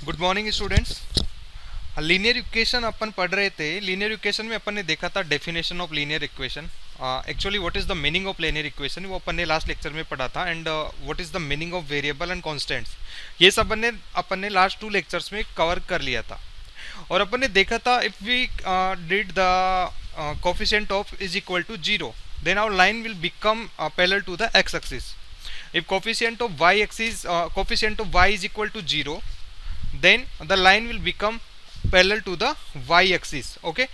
Good morning students. Linear equation अपन पढ़ रहे थे। लीनियर इक्वेशन में अपन ने देखा था definition of linear equation. Actually what is the meaning of linear equation वो अपन ने लास्ट लेक्चर में पढ़ा था। And what is the meaning of variable and constants, ये सब अपन ने लास्ट 2 लेक्चर्स में कवर कर लिया था। और अपन ने देखा था if we did the coefficient of is equal to 0, then our line will become parallel to the X axis. if coefficient of y axis coefficient of y is equal to 0, then the line will become parallel to the y axis. Okay,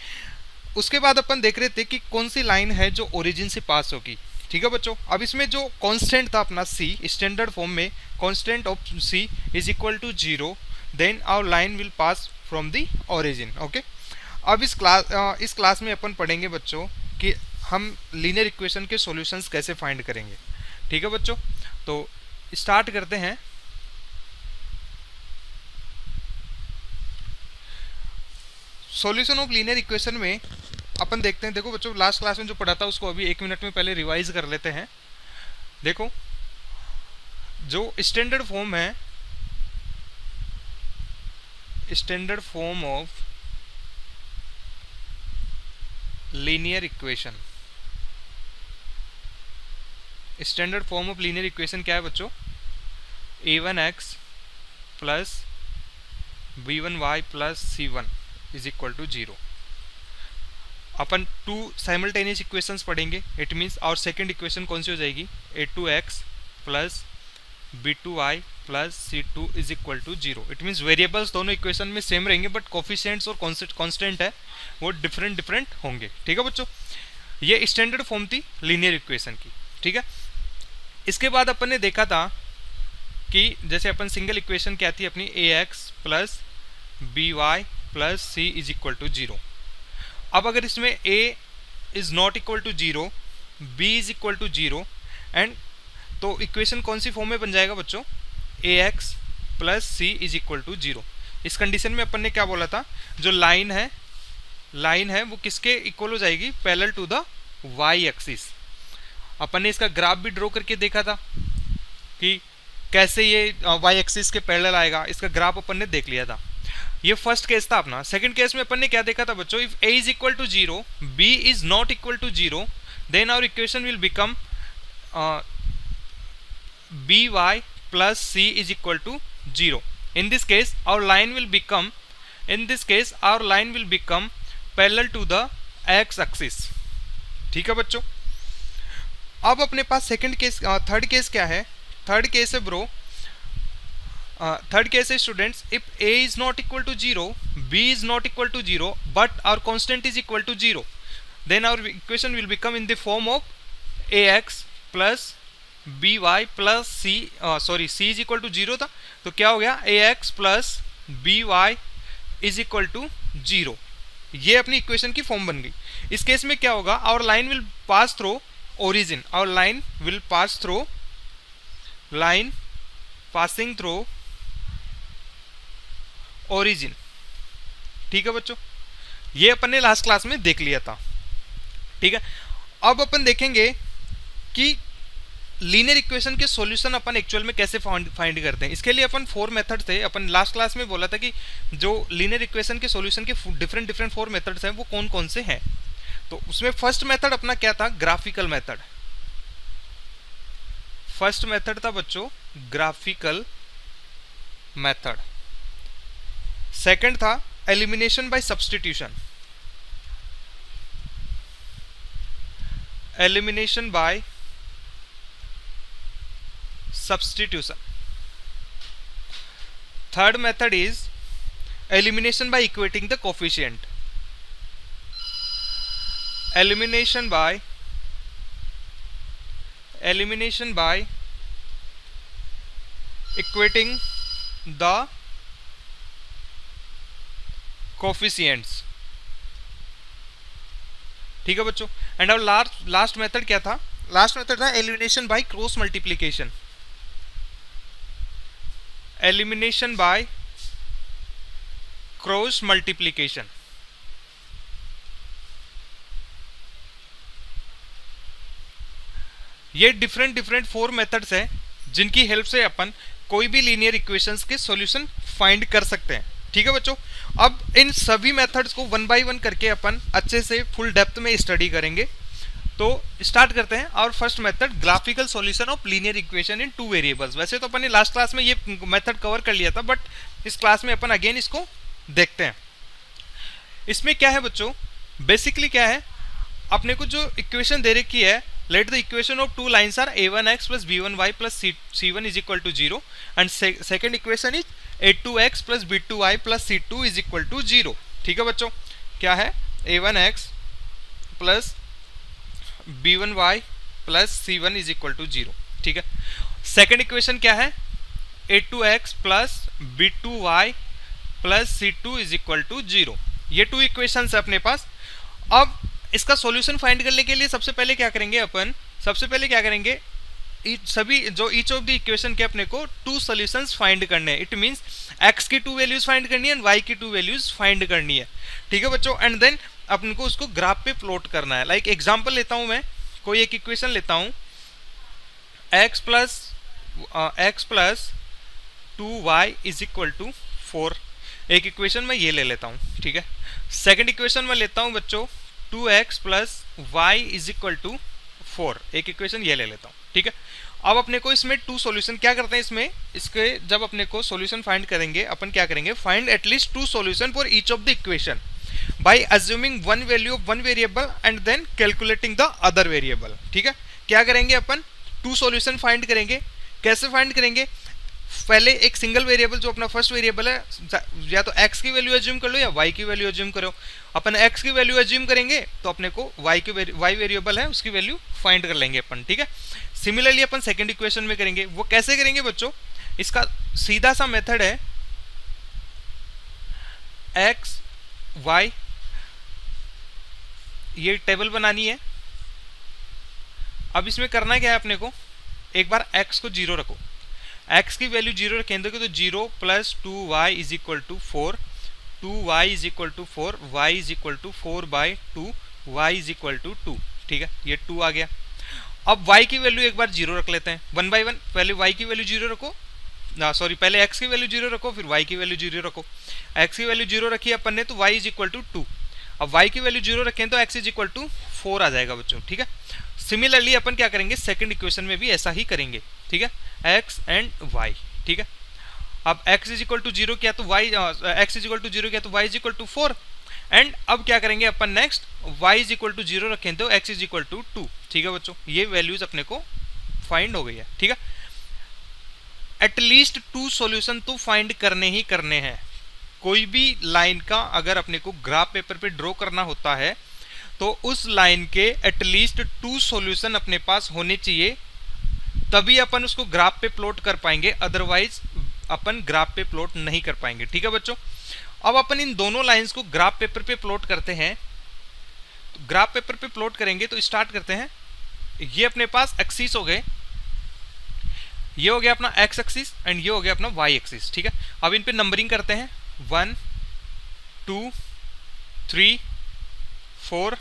उसके बाद अपन देख रहे थे कि कौन सी line है जो origin से पास होगी। ठीक है बच्चों, अब इसमें जो कांस्टेंट था अपना c, स्टैंडर्ड फॉर्म में constant of c is equal to 0, then our line will pass from the origin. Okay, अब इस क्लास में अपन पढ़ेंगे बच्चों कि हम लीनियर इक्वेशन के सॉल्यूशंस कैसे फाइंड करेंगे। ठीक है बच्चों, तो स्टार्ट करते हैं। सॉल्यूशन ऑफ लीनियर इक्वेशन में अपन देखते हैं। देखो बच्चों, लास्ट क्लास में जो पढ़ा था उसको अभी 1 मिनट में पहले रिवाइज कर लेते हैं। देखो, जो स्टैंडर्ड फॉर्म है, standard form of linear equation, standard form of linear equation क्या है बच्चों? a1x plus b1y plus c1 is equal to 0। अपन 2 साइमल्टेनियस इक्वेशंस पढ़ेंगे। इट मीन्स और सेकेंड इक्वेशन कौन सी हो जाएगी? a2x plus b2y plus c2 is equal to 0। It means variables दोनों इक्वेशन में सेम रहेंगे, बट कोफिशिएंट्स और कांस्टेंट है वो डिफरेंट होंगे। ठीक है बच्चों, ये स्टैंडर्ड फॉर्म थी लीनियर इक्वेशन की। ठीक है, इसके बाद अपन ने देखा था कि जैसे अपन सिंगल इक्वेशन क्या थी अपनी, ax plus by plus c is equal to 0। अब अगर इसमें a is not equal to 0, b is equal to 0, and तो इक्वेशन कौन सी फॉर्म में बन जाएगा बच्चों? ax plus c is equal to 0। इस कंडीशन में अपन ने क्या बोला था? जो लाइन है वो किसके इक्वल हो जाएगी? Parallel to the y axis. अपन ने इसका ग्राफ भी ड्रॉ करके देखा था कि कैसे ये y एक्सिस के पैरेलल आएगा। इसका ग्राफ अपन ने देख लिया था। ये फर्स्ट केस था अपना। सेकंड केस में अपन ने क्या देखा था बच्चों? If a is equal to 0, b is not equal to 0, then our equation will become by plus c is equal to 0। In this case our line will become parallel to the x axis. ठीक है बच्चों, अब अपने पास third case क्या है? Third case है bro, third case है students, if a is not equal to 0, b is not equal to 0, but our constant is equal to 0, then our equation will become in the form of ax plus by plus c is equal to 0 था, तो क्या हो गया? ax plus by is equal to 0। ये अपनी equation की form बन गई। इस केस में क्या होगा? Our line will pass through origin, our line will pass through passing through origin। ठीक है बच्चों, ये अपन ने लास्ट क्लास में देख लिया था। ठीक है, अब अपन देखेंगे कि लीनियर इक्वेशन के सॉल्यूशन अपन एक्चुअल में कैसे फाइंड करते हैं। इसके लिए अपन 4 मेथड थे। अपन लास्ट क्लास में बोला था कि जो लीनियर इक्वेशन के सॉल्यूशन के डिफरेंट 4 मेथड्स हैं वो कौन कौन से हैं। तो उसमें फर्स्ट मेथड अपना क्या था? Graphical method. फर्स्ट मेथड था बच्चों ग्राफिकल मेथड। सेकंड था elimination by substitution. Elimination by substitution. Third method is elimination by equating the coefficient. elimination by equating the coefficients। ठीक है बच्चों, एंड अब लास्ट मेथड क्या था? लास्ट मेथड था elimination by cross multiplication. Elimination by cross multiplication. ये different 4 methods हैं जिनकी हेल्प से अपन कोई भी लीनियर इक्वेशंस के सॉल्यूशन फाइंड कर सकते हैं। ठीक है बच्चों, अब इन सभी मेथड्स को वन बाय वन करके अपन अच्छे से फुल डेप्थ में स्टडी करेंगे। तो स्टार्ट करते हैं। और first method, graphical solution of linear equation in two variables. वैसे तो अपन ने लास्ट क्लास में ये मेथड कवर कर लिया था, बट इस क्लास में अपन अगेन इसको देखते हैं। इसमें क्या है बच्चों, बेसिकली क्या है, अपने को जो इक्वेशन दे रखी है, let the equation of two lines are a1x plus b1y plus c1 is equal to 0 and second equation is a2x plus b2y plus c2 is equal to 0। ठीक है बच्चों, क्या है, a1x plus b1y plus c1 is equal to 0। ठीक है, second equation क्या है, a2x plus b2y plus c2 is equal to 0। ये टू इक्वेशंस है अपने पास। अब इसका सॉल्यूशन फाइंड करने के लिए सबसे पहले क्या करेंगे अपन, सबसे पहले क्या करेंगे, सभी जो ईच ऑफ द इक्वेशन के अपने को टू सॉल्यूशंस फाइंड करने हैं। इट मींस x की टू वैल्यूज फाइंड करनी है एंड y की टू वैल्यूज फाइंड करनी है। ठीक है बच्चों, एंड देन अपन को उसको ग्राफ पे प्लॉट करना है। लाइक एग्जांपल लेता हूं मैं, कोई एक इक्वेशन लेता हूं, x plus 2y is equal to 4। एक इक्वेशन में ये ले लेता हूं। ठीक है, सेकेंड इक्वेशन में लेता हूं बच्चों 2x plus Y is equal to 4। एक इक्वेशन ये ले लेता हूँ। ठीक है, अब अपने को इसमें टू सॉल्यूशन क्या करते हैं, इसमें इसके जब अपने को सॉल्यूशन फाइंड करेंगे, अपन क्या करेंगे, find at least two solution for each of the equation by assuming one value of one variable and then calculating the other variable. ठीक है, क्या करेंगे अपन, टू सॉल्यूशन फाइंड करेंगे। कैसे फाइंड करेंगे, पहले एक सिंगल वेरिएबल जो अपना फर्स्ट वेरिएबल है, या तो x की वैल्यू एज्यूम कर लो या y की वैल्यू एज्यूम करो। अपन x की वैल्यू एज्यूम करेंगे तो अपने को y वेरिएबल है उसकी वैल्यू फाइंड कर लेंगे अपन। ठीक है, सिमिलरली अपन सेकंड इक्वेशन में करेंगे। वो कैसे करेंगे बच्चों, इसका सीधा सा मेथड है x y, ये टेबल बनानी है। अब इसमें करना क्या है अपने को, एक बार x को 0 रखो, x की वैल्यू 0 रखेंगे तो 0 plus 2y is equal to 4, 2y is equal to 4, y is equal to 4/2, y is equal to 2। ठीक है, ये 2 आ गया। अब y की वैल्यू एक बार 0 रख लेते हैं, वन बाय वन। पहले y की वैल्यू 0 रखो, ना सॉरी, पहले x की वैल्यू 0 रखो, फिर y की वैल्यू 0 रखो। x की वैल्यू 0 रखी अपन ने तो y इज इक्वल टू 2। अब y की वैल्यू 0 रखें तो x इज इक्वल टू 4 आ जाएगा बच्चों। ठीक है, सिमिलरली अपन क्या करेंगे, सेकंड इक्वेशन में भी ऐसा ही करेंगे। ठीक है, x एंड y। ठीक है, अब x इज इक्वल टू 0 किया तो y, x is equal to 0 किया तो y is equal to 4। And अब क्या करेंगे अपन next, y is equal to 0 रखें तो x इज इक्वल टू 2। ठीक है बच्चों, ये वैल्यूज अपने को फाइंड हो गई है। ठीक है, एटलीस्ट टू सॉल्यूशन तो फाइंड करने ही करने हैं। कोई भी लाइन का अगर अपने को ग्राफ पेपर पे ड्रॉ करना होता है तो उस लाइन के एटलीस्ट टू सॉल्यूशन अपने पास होने चाहिए, तभी अपन उसको ग्राफ पे प्लॉट कर पाएंगे, अदरवाइज अपन ग्राफ पे प्लॉट नहीं कर पाएंगे। ठीक है बच्चों, अब अपन इन दोनों लाइंस को ग्राफ पेपर पे प्लॉट करते हैं। तो ग्राफ पेपर पे प्लॉट करेंगे तो स्टार्ट करते हैं। ये अपने पास एक्सिस हो गए, ये हो गया अपना एक्स एक्सिस एंड ये हो गया अपना वाई एक्सिस। ठीक है, अब इन पे नंबरिंग करते हैं, 1 2 3 4,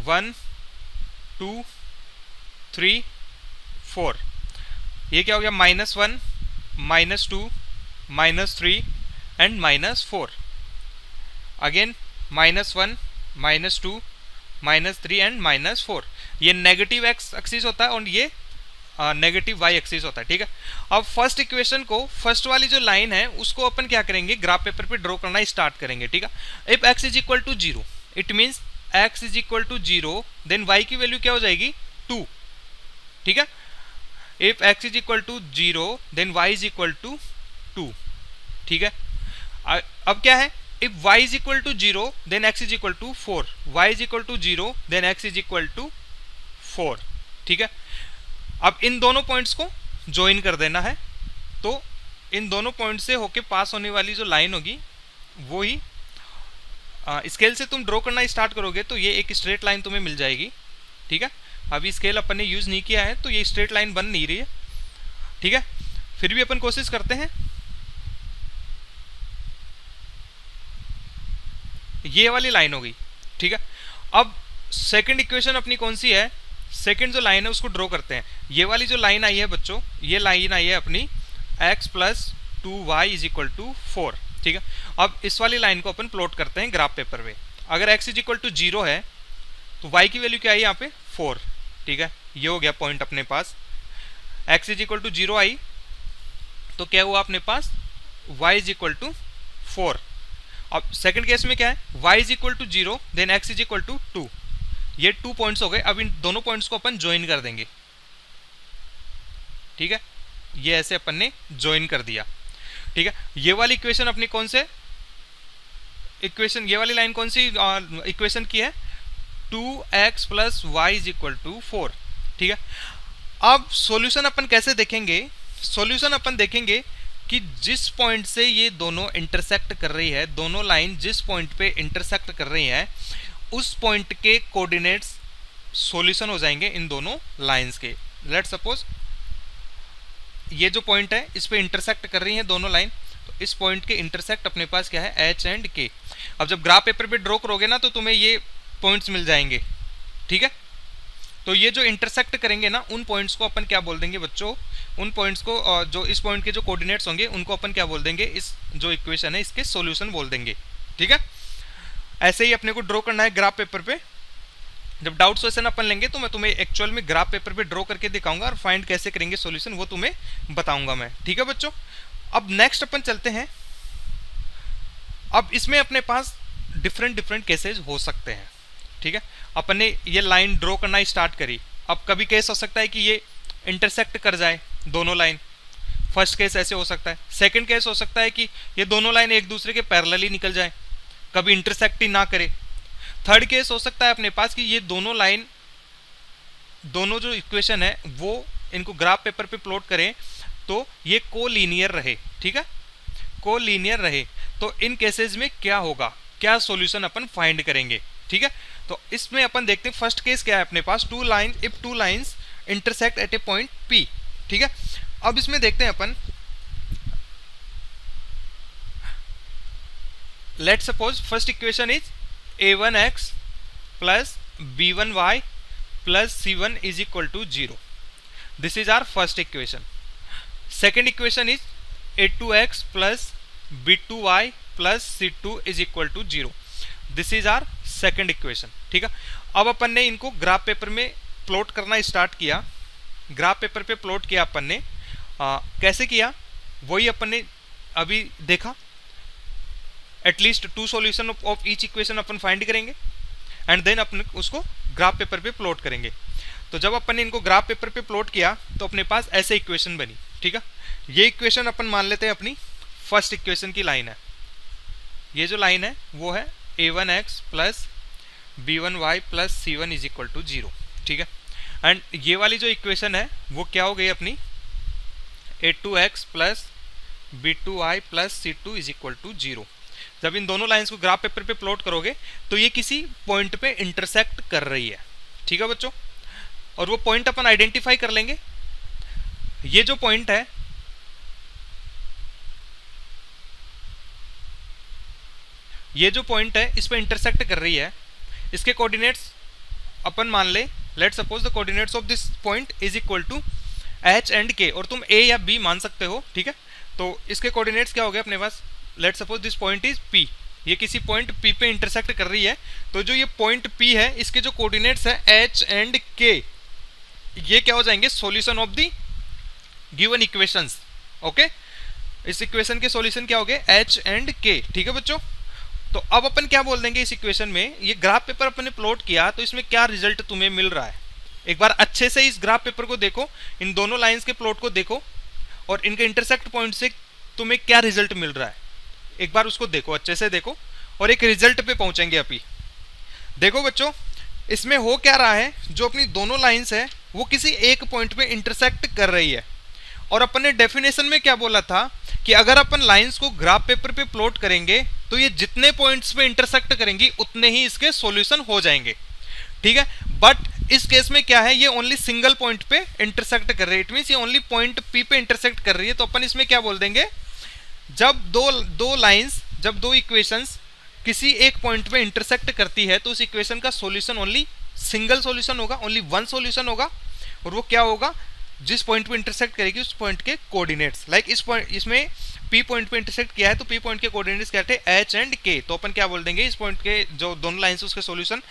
1 2 3 4। ये क्या हो गया, -1 -2 -3 एंड -4। Again -1 -2 -3 and -4। ये नेगेटिव एक्स एक्सिस होता है और ये नेगेटिव वाई एक्सिस होता है। ठीक है, अब फर्स्ट इक्वेशन को, फर्स्ट वाली जो लाइन है उसको अपन क्या करेंगे, ग्राफ पेपर पे ड्रॉ करना स्टार्ट करेंगे। ठीक है, if x is equal to 0, it means x is equal to 0, then y की वैल्यू क्या हो जाएगी, 2। ठीक है, if x is equal to 0 then y is equal to 2। ठीक है, अब क्या है, if y is equal to 0 then x is equal to 4, y is equal to 0 then x is equal to 4। ठीक है, अब इन दोनों पॉइंट्स को ज्वाइन कर देना है, तो इन दोनों पॉइंट से होके पास होने वाली जो लाइन होगी वो ही स्केल से तुम ड्रॉ करना स्टार्ट करोगे तो ये एक स्ट्रेट लाइन तुम्हें मिल जाएगी। ठीक है, अभी स्केल अपन ने यूज नहीं किया है तो ये स्ट्रेट लाइन बन नहीं रही है। ठीक है, फिर भी अपन कोशिश करते हैं। ये वाली लाइन हो गई। ठीक है, अब सेकंड इक्वेशन अपनी कौन सी है, सेकंड जो लाइन है उसको ड्रॉ करते हैं। ये वाली जो लाइन आई है बच्चों, ये लाइन आई है अपनी x plus 2y is equal to 4, ठीक है। अब इस वाली लाइन को अपन प्लॉट करते हैं ग्राफ पेपर पे। अगर x इज इक्वल टू 0 है तो y की वैल्यू क्या आई यहाँ पे 4, ठीक है। ये हो गया पॉइंट अपने पास। x इज इक्वल टू 0 आई तो क्या हुआ अपने पास y इज इक्वल टू 4। अब सेकंड केस में क्या है, y is equal to 0 then x is equal to 2। ये 2 पॉइंट्स हो गए। अब इन दोनों पॉइंट्स को अपन ज्वाइन कर देंगे, ठीक है। ये ऐसे अपन ने ज्वाइन कर दिया, ठीक है। ये वाली इक्वेशन अपनी कौन से इक्वेशन, ये वाली लाइन कौन सी इक्वेशन की है, 2x plus Y is equal to 4, ठीक है। अब सॉल्यूशन अपन कैसे देखेंगे, सॉल्यूशन अपन देखेंगे कि जिस पॉइंट से ये दोनों इंटरसेक्ट कर रही है, दोनों लाइन जिस पॉइंट पे इंटरसेक्ट कर रही है उस पॉइंट के कोऑर्डिनेट्स सॉल्यूशन हो जाएंगे इन दोनों लाइंस के। लेट्स सपोज ये जो पॉइंट है इस पे इंटरसेक्ट कर रही है दोनों लाइन, तो इस पॉइंट के इंटरसेक्ट अपने पास क्या है, एच एंड के। अब जब ग्राफ पेपर पे ड्रॉ करोगे ना तो तुम्हें ये पॉइंट्स मिल जाएंगे, ठीक है। तो ये जो इंटरसेक्ट करेंगे ना उन पॉइंट्स को अपन क्या बोल देंगे बच्चों, उन पॉइंट्स को जो इस पॉइंट के जो कोऑर्डिनेट्स होंगे उनको अपन क्या बोल देंगे, इस जो इक्वेशन है इसके सॉल्यूशन बोल देंगे, ठीक है। ऐसे ही अपने को ड्रॉ करना है ग्राफ पेपर पे। जब डाउट सॉल्यूशन अपन लेंगे तो मैं तुम्हें एक्चुअल में ग्राफ पेपर पे ड्रॉ करके दिखाऊंगा और फाइंड कैसे करेंगे सॉल्यूशन वो तुम्हें बताऊंगा मैं, ठीक है बच्चों। अब नेक्स्ट अपन चलते हैं। अब इसमें अपने पास डिफरेंट केसेस हो सकते हैं, ठीक है। अपन ने ये लाइन ड्रॉ करना स्टार्ट करी। अब कभी केस हो सकता है कि ये इंटरसेक्ट कर जाए दोनों लाइन, फर्स्ट केस ऐसे हो सकता है। सेकंड केस हो सकता है कि ये दोनों लाइन एक दूसरे के पैरेलली निकल जाए, कभी इंटरसेक्ट ही ना करे। थर्ड केस हो सकता है अपने पास कि ये दोनों लाइन, दोनों जो इक्वेशन है वो इनको ग्राफ पेपर पे प्लॉट करें तो ये कोलिनियर रहे, ठीक है, कोलिनियर रहे। तो इन केसेस में क्या होगा, क्या सॉल्यूशन अपन फाइंड करेंगे, ठीक है। तो इसमें अपन देखते हैं फर्स्ट केस क्या है अपने पास, if two lines intersect at a point P, ठीक है। अब इसमें देखते हैं अपन, let's suppose first equation is a1x plus b1y plus c1 is equal to 0। This is our first equation. Second equation is a2x plus b2y plus c2 is equal to 0। This is our second equation, ठीक है। अब अपन ने इनको graph paper में plot करना start किया। Graph paper पे प्लॉट किया अपन ने, कैसे किया वही अपन ने अभी देखा। At least 2 solution of each equation upon find करेंगे एंड देन अपन उसको ग्राफ पेपर पे प्लॉट करेंगे। तो जब अपन ने इनको ग्राफ पेपर पे प्लॉट किया तो अपने पास ऐसे इक्वेशन बनी, ठीक है। ये इक्वेशन अपन मान लेते हैं अपनी फर्स्ट इक्वेशन की लाइन है। ये जो लाइन है वो है a1x plus b1y plus c1 is equal to 0, ठीक है। एंड ये वाली जो इक्वेशन है वो क्या हो गई अपनी, a2x plus b2y plus c2 is equal to 0। जब इन दोनों लाइंस को ग्राफ पेपर पे प्लॉट करोगे तो ये किसी पॉइंट पे इंटरसेक्ट कर रही है, ठीक है बच्चों। और वो पॉइंट अपन आइडेंटिफाई कर लेंगे। ये जो पॉइंट है, ये जो पॉइंट है इस पे इंटरसेक्ट कर रही है, इसके कोऑर्डिनेट्स अपन मान ले, let's suppose the coordinates of this point is equal to h and k, और तुम ए या बी मान सकते हो, ठीक है। तो इसके कोऑर्डिनेट्स क्या हो गए अपने पास, let's suppose this point is P, ये किसी पॉइंट P पे इंटरसेक्ट कर रही है। तो जो ये पॉइंट P है इसके जो कोऑर्डिनेट्स है H एंड K, ये क्या हो जाएंगे, solution of the given equations, okay. इस इक्वेशन के सॉल्यूशन क्या हो गए, H एंड K, ठीक है बच्चों। तो अब अपन क्या बोल देंगे इस इक्वेशन में, ये ग्राफ पेपर अपन ने प्लॉट किया तो इसमें क्या रिजल्ट तुम्हें मिल रहा है। एक बार अच्छे से इस ग्राफ पेपर को देखो, इन दोनों लाइंस के प्लॉट को देखो और इनके इंटरसेक्ट पॉइंट से तुम्हें क्या रिजल्ट मिल रहा है, एक बार उसको देखो, अच्छे से देखो और एक रिजल्ट पे पहुंचेंगे अभी। देखो बच्चों, इसमें हो क्या रहा है, जो अपनी दोनों लाइंस है वो किसी एक पॉइंट पे इंटरसेक्ट कर रही है। और अपन ने डेफिनेशन में क्या बोला था कि अगर अपन लाइंस को ग्राफ पेपर पे प्लॉट करेंगे तो ये जितने पॉइंट्स पे इंटरसेक्ट करेंगी उतने ही इसके सॉल्यूशन हो जाएंगे, ठीक है। बट इस केस में क्या है, ये ओनली सिंगल पॉइंट पे इंटरसेक्ट कर रही है, इट मींस ये ओनली पॉइंट P पे इंटरसेक्ट कर रही है। तो अपन इसमें क्या बोल देंगे, जब दो लाइंस, जब दो इक्वेशंस किसी एक पॉइंट पे इंटरसेक्ट करती है तो उस इक्वेशन का सॉल्यूशन ओनली सिंगल सॉल्यूशन होगा, ओनली वन सॉल्यूशन होगा, और वो क्या होगा, जिस पॉइंट पे इंटरसेक्ट करेगी उस पॉइंट के कोऑर्डिनेट्स, लाइक इस पॉइंट, इसमें पी पॉइंट पे इंटरसेक्ट किया है तो पी पॉइंट के कोऑर्डिनेट्स क्या थे, एच एंड के, तो अपन क्या बोल देंगे, इस पॉइंट के जो दोनों लाइंस उसके सॉल्यूशन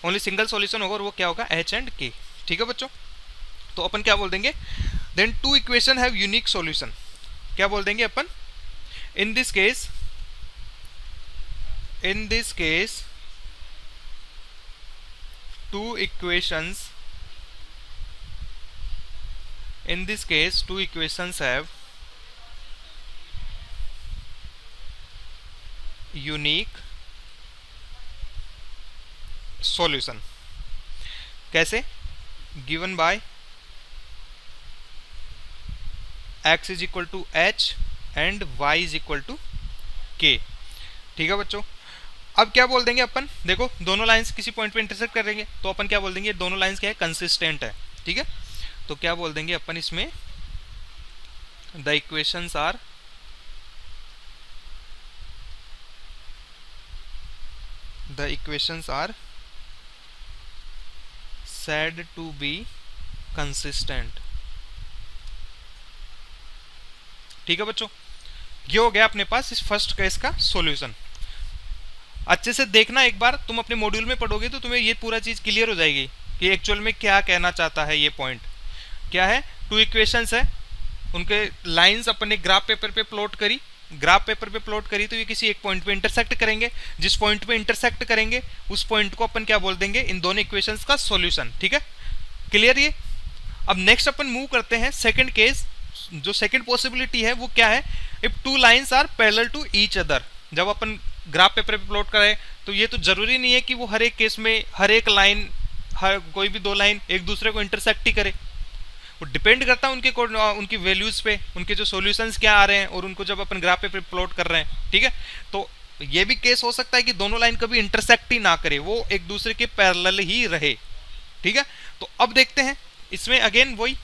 ओनली सिंगल सॉल्यूशन होगा, और वो क्या होगा, एच एंड के। ठीक है बच्चों, तो अपन क्या बोल देंगे, then two equation have unique solution, क्या बोल देंगे अपन, in this case two equations have unique solution। कैसे, given by x is equal to h and y is equal to k। ठीक है बच्चों, अब क्या बोल देंगे अपन, देखो दोनों लाइंस किसी पॉइंट पे इंटरसेक्ट कर देंगे तो अपन क्या बोल देंगे, दोनों लाइंस क्या है, कंसिस्टेंट है। ठीक है, तो क्या बोल देंगे अपन इसमें, the equations are said to be consistent। ठीक है बच्चों, ये हो गया अपने पास इस फर्स्ट केस का सॉल्यूशन। अच्छे से देखना, एक बार तुम अपने मॉड्यूल में पढ़ोगे तो तुम्हें ये पूरा चीज क्लियर हो जाएगी कि एक्चुअल में क्या कहना चाहता है ये पॉइंट। क्या है, टू इक्वेशंस है, उनके लाइंस अपन ने ग्राफ पेपर पे प्लॉट करी, तो ये किसी एक पॉइंट पे इंटरसेक्ट करेंगे, जिस पॉइंट पे इंटरसेक्ट करेंगे उस पॉइंट को अपन क्या बोल देंगे, इन दोनों इक्वेशंस का सॉल्यूशन। ठीक है, क्लियर ये। अब नेक्स्ट अपन मूव करते हैं सेकंड केस, जो सेकंड पॉसिबिलिटी है वो क्या है, if two lines are parallel to each other. जब अपन ग्राफ पेपर पे प्लॉट करें तो ये तो जरूरी नहीं है कि वो हर एक केस में हर एक लाइन, हर कोई भी दो लाइन एक दूसरे को इंटरसेक्ट ही करे, वो डिपेंड करता है उनकी वैल्यूज पे, उनके जो सॉल्यूशंस क्या आ रहे हैं और उनको जब अपन ग्राफ पेपर प्लॉट कर रहे हैं। ठीक है, तो ये भी केस हो सकता है कि दोनों लाइन कभी इंटरसेक्ट ही ना करे, वो एक दूसरे के पैरेलल ही रहे। ठीक है, तो अब देखते हैं इसमें अगेन वही,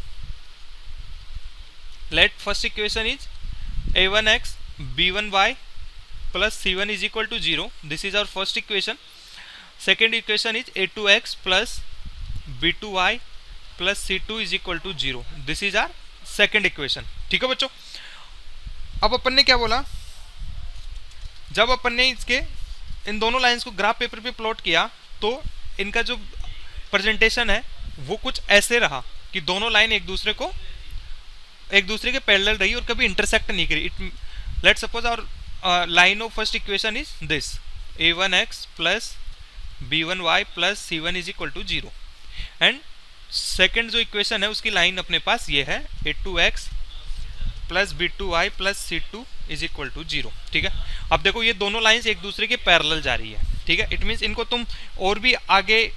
late first equation is a1x b1y plus c1 is equal to 0, this is our first equation। second equation is a2x plus b2y plus c2 is equal to 0, this is our second equation। ठीक है बच्चों, अब अपन ने क्या बोला, जब अपन ने इसके इन दोनों लाइंस को ग्राफ पेपर पे प्लॉट किया तो इनका जो प्रेजेंटेशन है वो कुछ ऐसे रहा कि दोनों लाइन एक दूसरे के पैरेलल रही और कभी इंटरसेक्ट नहीं करी। Let suppose our line of first equation is this, a1x plus b1y plus c1 is equal to 0, and second जो इक्वेशन है उसकी लाइन अपने पास ये है a2x plus b2y plus c2 is equal to 0। ठीक है, अब देखो ये दोनों लाइंस एक दूसरे के पैरेलल जा रही है। ठीक है, इट मीन्स इनको तुम और भी आगे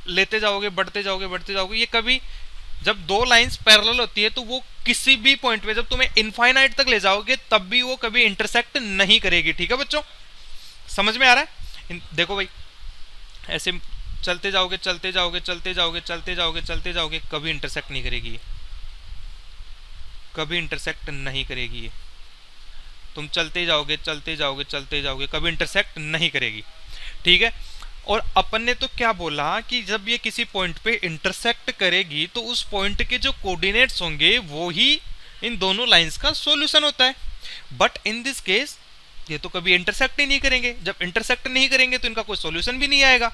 लेते जाओगे, बढ़ते जाओगे, ये कभी जब दो लाइंस पैरेलल होती है तो वो किसी भी पॉइंट पे जब तुम्हें इनफाइनाइट तक ले जाओगे तब भी वो कभी इंटरसेक्ट नहीं करेगी। ठीक है बच्चों, समझ में आ रहा है। देखो भाई, ऐसे चलते जाओगे, कभी इंटरसेक्ट नहीं करेगी, तुम चलते जाओगे, कभी इंटरसेक्ट नहीं करेगी। ठीक है, और अपन ने तो क्या बोला कि जब ये किसी पॉइंट पे इंटरसेक्ट करेगी तो उस पॉइंट के जो कोऑर्डिनेट्स होंगे वो ही इन दोनों लाइंस का सॉल्यूशन होता है। बट इन दिस केस ये तो कभी इंटरसेक्ट ही नहीं करेंगे, जब इंटरसेक्ट नहीं करेंगे तो इनका कोई सॉल्यूशन भी नहीं आएगा।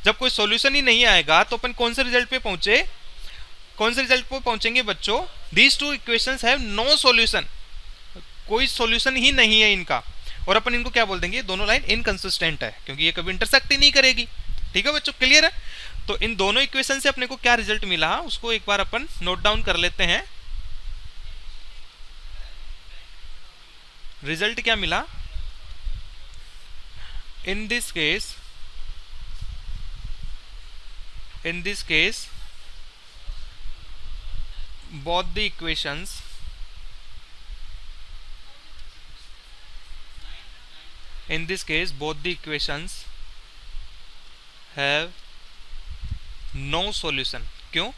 जब कोई सॉल्यूशन ही नहीं आएगा तो अपन कौन से रिजल्ट पे पहुंचेंगे बच्चों, these two equations have no solution, कोई सॉल्यूशन ही नहीं है इनका, और अपन इनको क्या बोल देंगे, दोनों लाइन इनकंसिस्टेंट है क्योंकि ये कभी इंटरसेक्ट ही नहीं करेगी। ठीक है बच्चों, क्लियर है। तो इन दोनों इक्वेशन से अपने को क्या रिजल्ट मिला उसको एक बार अपन नोट डाउन कर लेते हैं। रिजल्ट क्या मिला, इन this case both the equations have no solution। क्यों?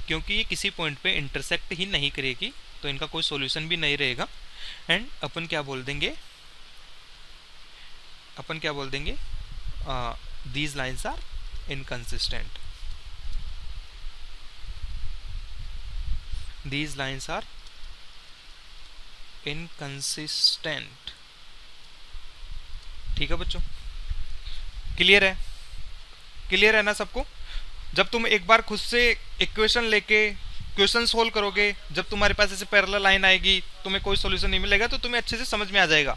क्योंकि ये किसी पॉइंट पे इंटरसेक्ट ही नहीं करेगी तो इनका कोई सॉल्यूशन भी नहीं रहेगा। एंड अपन क्या बोल देंगे, these lines are inconsistent. these lines are inconsistent। ठीक है बच्चों, क्लियर है? क्लियर है ना सबको? जब तुम एक बार खुद से इक्वेशन लेके क्वेश्चन सोल्व करोगे, जब तुम्हारे पास ऐसे पैरेलल लाइन आएगी, तुम्हें कोई सॉल्यूशन नहीं मिलेगा, तो तुम्हें अच्छे से समझ में आ जाएगा।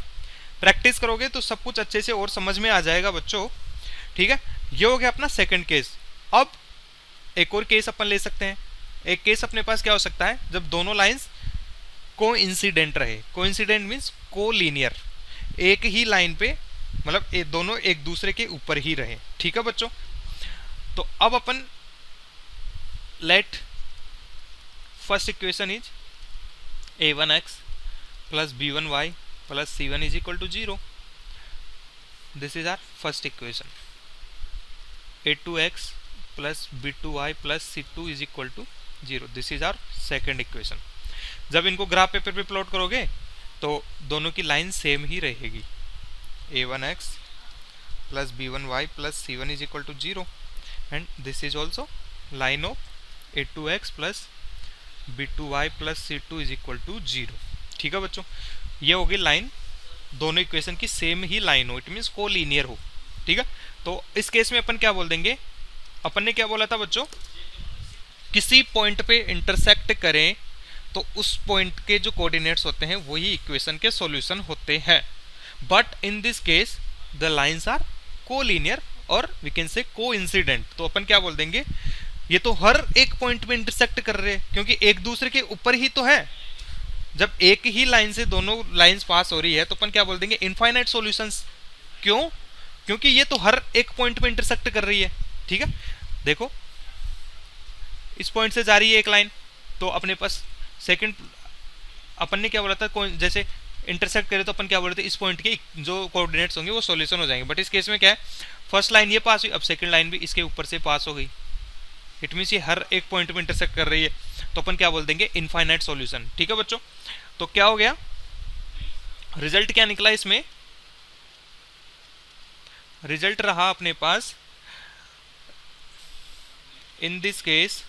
प्रैक्टिस करोगे तो सब कुछ अच्छे से और समझ में आ जाएगा बच्चों। ठीक है, ये हो गया अपना सेकंड केस। अब एक और केस अपन ले सकते हैं। एक केस अपने पास क्या हो सकता है, जब दोनों लाइंस कोइंसिडेंट रहे। कोइंसिडेंट मींस कोलिनियर, एक ही लाइन पे, मतलब दोनों एक दूसरे के ऊपर ही रहे। ठीक है बच्चों, तो अब अपन let first equation is a1x plus b1y plus c1 is equal to 0. This is our first equation. a2x plus b2y plus c2 is equal to 0. This is our second equation. जब इनको ग्राफ पेपर पे plot करोगे तो दोनों की line same ही रहेगी। a1x plus b1y plus c1 is equal to 0 and this is also line of a2x plus b2y plus c2 is equal to 0। ठीक है बच्चों, ये होगी लाइन, दोनों इक्वेशन की सेम ही लाइन हो, इट मीन्स कोलिनियर हो। ठीक है, तो इस केस में अपन क्या बोल देंगे, अपन ने क्या बोला था बच्चों, किसी पॉइंट पे इंटरसेक्ट करें तो उस पॉइंट के जो कोऑर्डिनेट्स होते हैं वही इक्वेशन के सॉल्यूशन होते हैं। But in this case the lines are collinear और वी कैन से कोइंसिडेंट। तो अपन क्या बोल देंगे, ये तो हर एक पॉइंट पे इंटरसेक्ट कर रहे हैं, क्योंकि एक दूसरे के ऊपर ही तो है। जब एक ही लाइन से दोनों लाइंस पास हो रही है तो अपन क्या बोल देंगे, इनफाइनाइट सॉल्यूशंस। क्यों? क्योंकि ये तो हर एक पॉइंट पे इंटरसेक्ट कर रही है। ठीक है, देखो इस पॉइंट से जा रही है एक लाइन, तो अपने पास सेकंड, अपन ने क्या बोला था, जैसे इंटरसेक्ट करे तो अपन क्या बोल रहे थे, इस पॉइंट के जो कोऑर्डिनेट्स होंगे वो सॉल्यूशन हो जाएंगे। बट इस केस में क्या है, फर्स्ट लाइन ये पास हुई, अब सेकंड लाइन भी इसके ऊपर से पास हो गई, इट मीन्स ये हर एक पॉइंट में इंटरसेक्ट कर रही है, तो अपन क्या बोल देंगे, इनफाइनाइट सॉल्यूशन। ठीक है बच्चों, तो क्या हो गया, रिजल्ट क्या निकला इसमें, रिजल्ट रहा अपने पास in this case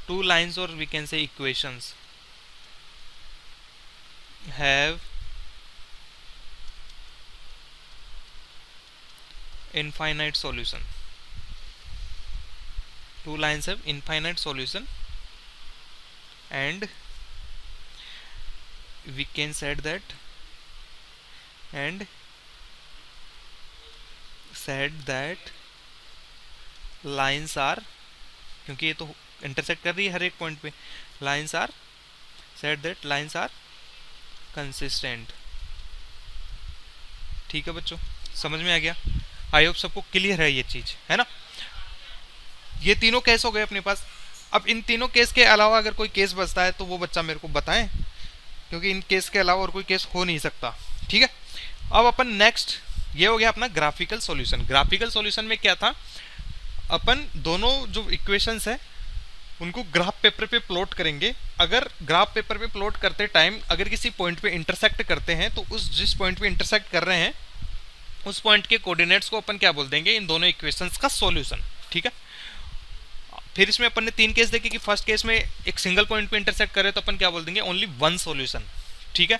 two lines or we can say equations have infinite solution. Two lines have infinite solution and we can said that lines are, क्योंकि ये तो इंटरसेक्ट कर रही है हर एक पॉइंट पे, lines are said that lines are consistent। ठीक है बच्चों, समझ में आ गया? आई होप सबको क्लियर है ये चीज, है ना? ये तीनों केस हो गए अपने पास। अब इन तीनों केस के अलावा अगर कोई केस बचता है तो वो बच्चा मेरे को बताएं, क्योंकि इन केस के अलावा और कोई केस हो नहीं सकता। ठीक है, अब अपन नेक्स्ट, ये हो गया अपना ग्राफिकल सॉल्यूशन। ग्राफिकल सॉल्यूशन में क्या था, अपन दोनों जो इक्वेशंस है उनको ग्राफ पेपर पे प्लॉट करेंगे। अगर ग्राफ पेपर पे प्लॉट करते टाइम अगर किसी पॉइंट पे इंटरसेक्ट करते हैं तो उस जिस पॉइंट पे इंटरसेक्ट कर रहे हैं उस पॉइंट के कोऑर्डिनेट्स को अपन क्या बोल देंगे, इन दोनों इक्वेशंस का सॉल्यूशन। ठीक है, फिर इसमें अपन ने तीन केस देखे कि फर्स्ट केस में एक सिंगल पॉइंट पे इंटरसेक्ट करे तो अपन क्या बोल देंगे, ओनली वन सॉल्यूशन। ठीक है,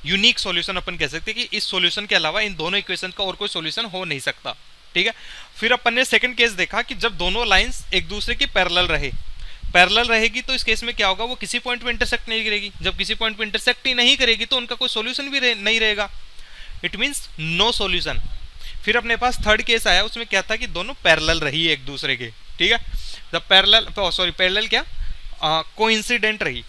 यूनिक सॉल्यूशन अपन कह सकते हैं कि इस सॉल्यूशन के अलावा इन दोनों इक्वेशन का और कोई सॉल्यूशन हो नहीं सकता। ठीक है, फिर अपन ने सेकंड केस देखा कि जब दोनों लाइंस एक दूसरे की पैरेलल रहेगी तो इस केस में क्या होगा, वो किसी पॉइंट पे इंटरसेक्ट नहीं करेगी। जब किसी पॉइंट पे इंटरसेक्ट ही नहीं करेगी तो उनका कोई सॉल्यूशन भी नहीं रहेगा, इट मींस नो सॉल्यूशन। फिर अपने पास थर्ड केस आया, उसमें क्या था कि दोनों पैरेलल रही एक दूसरे के। ठीक है, जब पैरेलल क्या, कोइंसिडेंट रही,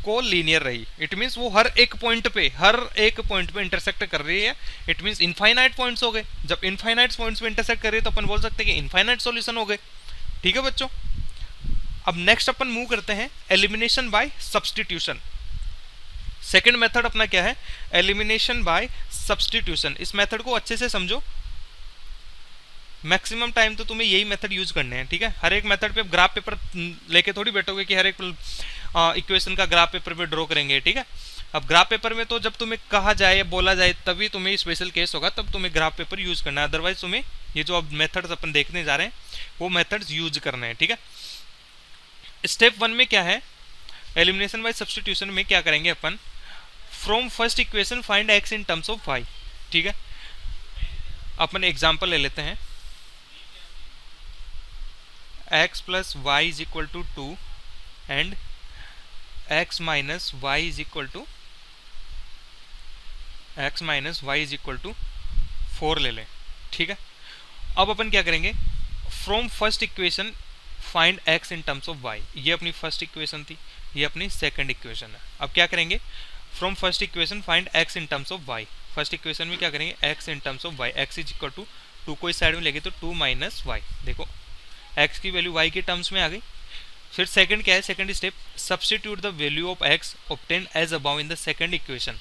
कोलिनियर रही, इट मींस वो हर एक पॉइंट पे इंटरसेक्ट कर रही है, इट मींस इनफाइनाइट पॉइंट्स हो गए। जब इनफाइनाइट पॉइंट्स पे इंटरसेक्ट कर रही है तो अपन बोल सकते हैं कि इनफाइनाइट सॉल्यूशन हो गए। ठीक है बच्चों, अब नेक्स्ट अपन मूव करते हैं elimination by substitution. Second method अपना क्या है, एलिमिनेशन बाय सब्स्टिट्यूशन। इस मेथड को अच्छे से समझो, मैक्सिमम टाइम तो तुम्हें यही मेथड यूज करने हैं। ठीक है, हर एक मेथड पे ग्राफ पेपर लेके थोड़ी बैठोगे कि हर एक इक्वेशन का ग्राफ पेपर पे ड्रॉ करेंगे। ठीक है, अब ग्राफ पेपर में तो जब तुम्हें कहा जाए या बोला जाए तभी तुम्हें स्पेशल केस होगा, तब तुम्हें ग्राफ पेपर यूज करना है, अदरवाइज तुम्हें ये जो अब मेथड्स अपन देखने जा रहे हैं वो मेथड्स यूज करने हैं। ठीक है, स्टेप 1 में क्या है, एलिमिनेशन बाय सब्स्टिट्यूशन में क्या करेंगे अपन, from first equation find x in terms of y. ठीक है, अपन एग्जांपल ले लेते हैं, x plus Y is equal to 2 and x minus y is equal to 4 ले लें। ठीक है, अब अपन क्या करेंगे, from first equation find x in terms of y, ये अपनी फर्स्ट इक्वेशन थी, ये अपनी सेकंड इक्वेशन है। अब क्या करेंगे, from first equation find x in terms of y, first equation में क्या करेंगे, x in terms of y, x is equal to 2 को इस साइड में लेंगे तो 2 माइनस वाई, देखो x की वैल्यू y के टर्म्स में आ गई। फिर सेकंड क्या है, second step, substitute the value of x obtain as above in the second equation,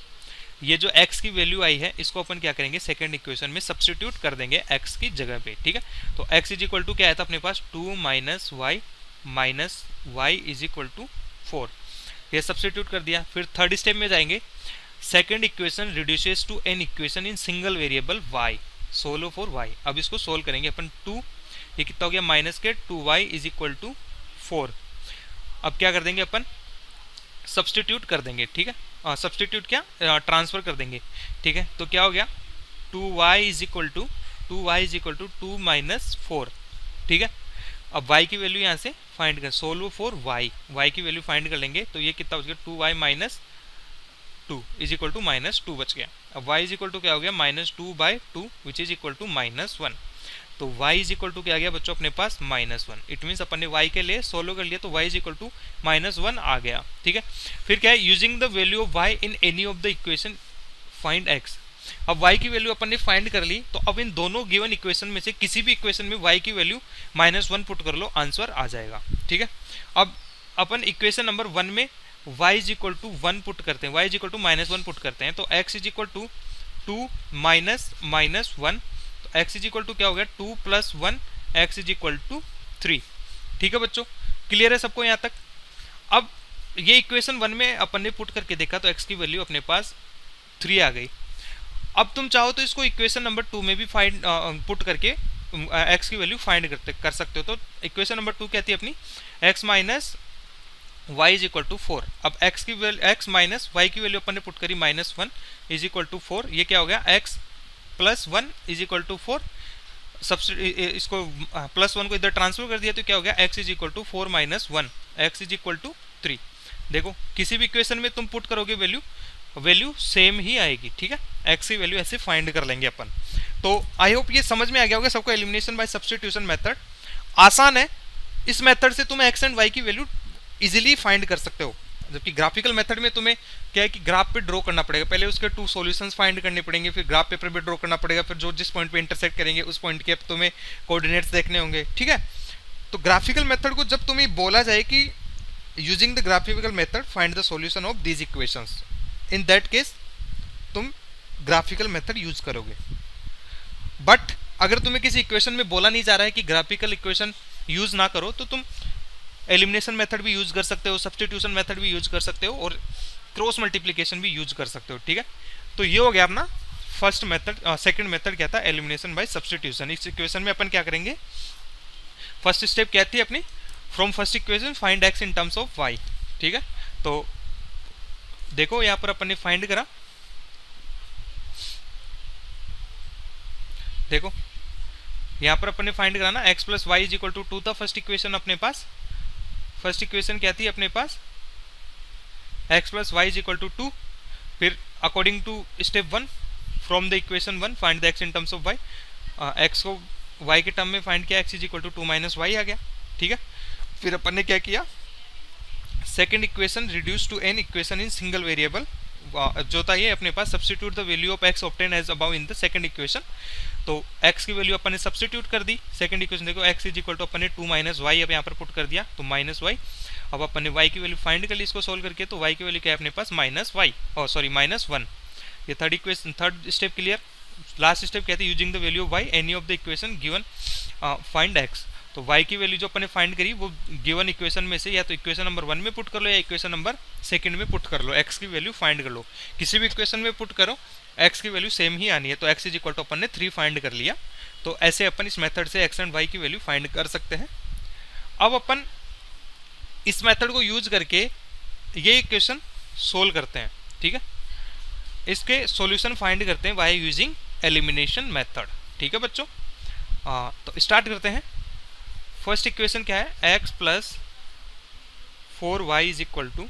ये जो x की वैल्यू आई है इसको अपन क्या करेंगे, सेकंड इक्वेशन में सब्स्टिट्यूट कर देंगे x की जगह पे। ठीक है, तो x इज इक्वल टू क्या आया था अपने पास, 2 minus y is equal to 4, ये सब्स्टिट्यूट कर दिया। फिर थर्ड स्टेप में जाएंगे, second equation reduces to an equation in single variable y, solve for y। अब इसको सोल्व करेंगे अपन, 2 ये कितना हो गया, माइनस के 2y इज इक्वल टू 4। अब क्या कर देंगे अपन, सब्स्टिट्यूट कर देंगे। ठीक है, सब्स्टिट्यूट क्या, ट्रांसफर कर देंगे। ठीक है, तो क्या हो गया, 2y is equal to 2 minus 4। ठीक है, अब y की वैल्यू यहाँ से फाइंड कर, सोल्व फॉर y की वैल्यू फाइंड कर लेंगे तो ये कितना बच गया, 2y minus 2 is equal to minus 2 बच गया। अब y इज इक्वल टू क्या हो गया, minus 2/2 which is equal to -1। तो y इज इक्वल टू क्या आ गया बच्चों अपने पास, -1। इट मीन्स अपन ने y के लिए सोल्व कर लिया तो y इज इक्वल टू -1 आ गया। ठीक है, फिर क्या है, using the value of y in any of the equation find x। अब y की वैल्यू अपन ने फाइंड कर ली, तो अब इन दोनों गिवन इक्वेशन में से किसी भी इक्वेशन में y की वैल्यू -1 पुट कर लो, आंसर आ जाएगा। ठीक है, अब अपन इक्वेशन नंबर 1 में y is equal to 1 put करते हैं, y is equal to -1 put करते हैं, तो x is equal to 2 minus -1, तो x इज इक्वल टू क्या हो गया, 2 + 1, x इज इक्वल टू 3। ठीक है बच्चों, क्लियर है सबको यहाँ तक। अब ये इक्वेशन 1 में अपन ने पुट करके देखा तो x की वैल्यू अपने पास 3 आ गई। अब तुम चाहो तो इसको इक्वेशन नंबर 2 में भी फाइंड पुट करके x की वैल्यू फाइंड कर सकते हो। तो इक्वेशन नंबर 2 कहती है अपनी x minus y is equal to 4। अब x माइनस y की वैल्यू अपन ने पुट करी -1 इज इक्वल टू 4, ये क्या हो गया, x plus 1 is equal to 4, इसको +1 को इधर ट्रांसफर कर दिया तो क्या हो गया, x is equal to 4 minus 1, x is equal to 3। देखो किसी भी इक्वेशन में तुम पुट करोगे वैल्यू सेम ही आएगी। ठीक है, x की वैल्यू ऐसे फाइंड कर लेंगे अपन। तो आई होप ये समझ में आ गया होगा सबको, एलिमिनेशन बाय सब्स्टिट्यूशन मेथड आसान है, इस मेथड से तुम x एंड y की वैल्यू इजीली फाइंड कर सकते हो। जबकि ग्राफिकल मेथड में तुम्हें क्या है कि ग्राफ पे ड्रॉ करना पड़ेगा, पहले उसके 2 सॉल्यूशंस फाइंड करने पड़ेंगे, फिर ग्राफ पेपर पे ड्रॉ करना पड़ेगा, फिर जो जिस पॉइंट पे इंटरसेक्ट करेंगे उस पॉइंट के तुम्हें कोऑर्डिनेट्स देखने होंगे। ठीक है, तो ग्राफिकल मेथड को जब तुम्हें बोला जाए कि using the graphical method find the solution of these equations, in that case तुम ग्राफिकल मेथड यूज करोगे। बट अगर तुम्हें किसी इक्वेशन में बोला नहीं जा रहा है कि ग्राफिकल इक्वेशन यूज ना करो, तो तुम एलिमिनेशन मेथड भी यूज कर सकते हो, सब्स्टिट्यूशन मेथड भी यूज कर सकते हो और क्रॉस मल्टीप्लिकेशन भी यूज कर सकते हो। ठीक है, तो ये हो गया अपना फर्स्ट मेथड। सेकंड मेथड क्या था, एलिमिनेशन बाय सब्स्टिट्यूशन। इस इक्वेशन में अपन क्या करेंगे, फर्स्ट स्टेप क्या थी अपनी, from first equation find x in terms of y। ठीक है, तो देखो यहाँ पर अपन ने फाइंड करा, देखो यहाँ पर अपन ने फाइंड करा ना, x plus Y is equal to 2 था फर्स्ट इक्वेशन अपने पास। फर्स्ट इक्वेशन क्या थी अपने पास, x plus Y is equal to 2। फिर according to step 1 from the equation 1 find the x in terms of y, x को y के term में फाइंड किया, x is equal to 2 minus y आ गया। ठीक है, फिर अपन ने क्या किया, second equation reduce to an equation in single variable, जो था ये अपने पास, substitute the value of x obtain as above in the second equation. तो x की वैल्यू अपन ने सब्स्टिट्यूट कर दी, सेकंड इक्वेशन देखो x इज इक्वल टू अपन ने 2 माइनस वाई अब यहाँ पर पुट कर दिया तो माइनस वाई। अब अपन ने y की वैल्यू फाइंड कर ली इसको सोल्व करके, तो y की वैल्यू क्या है अपने पास -1। ये third equation, third step clear. Last step कहते हैं using the value of y any of the equation given find x। तो y की वैल्यू जो अपन ने फाइंड करी वो गिवन इक्वेशन में से या तो इक्वेशन नंबर 1 में पुट कर लो या इक्वेशन नंबर 2 में पुट कर लो, x की वैल्यू फाइंड कर लो, किसी भी इक्वेशन में पुट करो x की वैल्यू सेम ही आनी है। तो x इज इक्वल टू अपन ने 3 फाइंड कर लिया। तो ऐसे अपन इस मेथड से x एंड y की वैल्यू फाइंड कर सकते हैं। अब अपन इस मेथड को यूज करके ये इक्वेशन सोल्व करते हैं, ठीक है, इसके सॉल्यूशन फाइंड करते हैं बाय यूजिंग एलिमिनेशन मेथड, ठीक है बच्चों। तो स्टार्ट करते हैं। फर्स्ट इक्वेशन क्या है, x plus 4y is equal to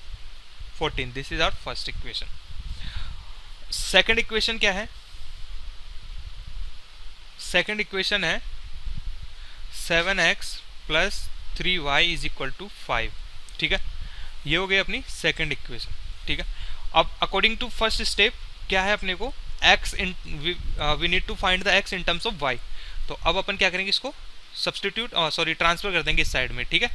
14, this is our first equation. Second equation क्या है, सेकंड इक्वेशन है 7x plus 3y is equal to 5, ठीक है, ये हो गई अपनी सेकंड इक्वेशन, ठीक है। अब अकॉर्डिंग टू फर्स्ट स्टेप क्या है अपने को, x in we need to find the x in terms of y। तो अब अपन क्या करेंगे, इसको सब्सटीट्यूट ट्रांसफर कर देंगे इस साइड में, ठीक है।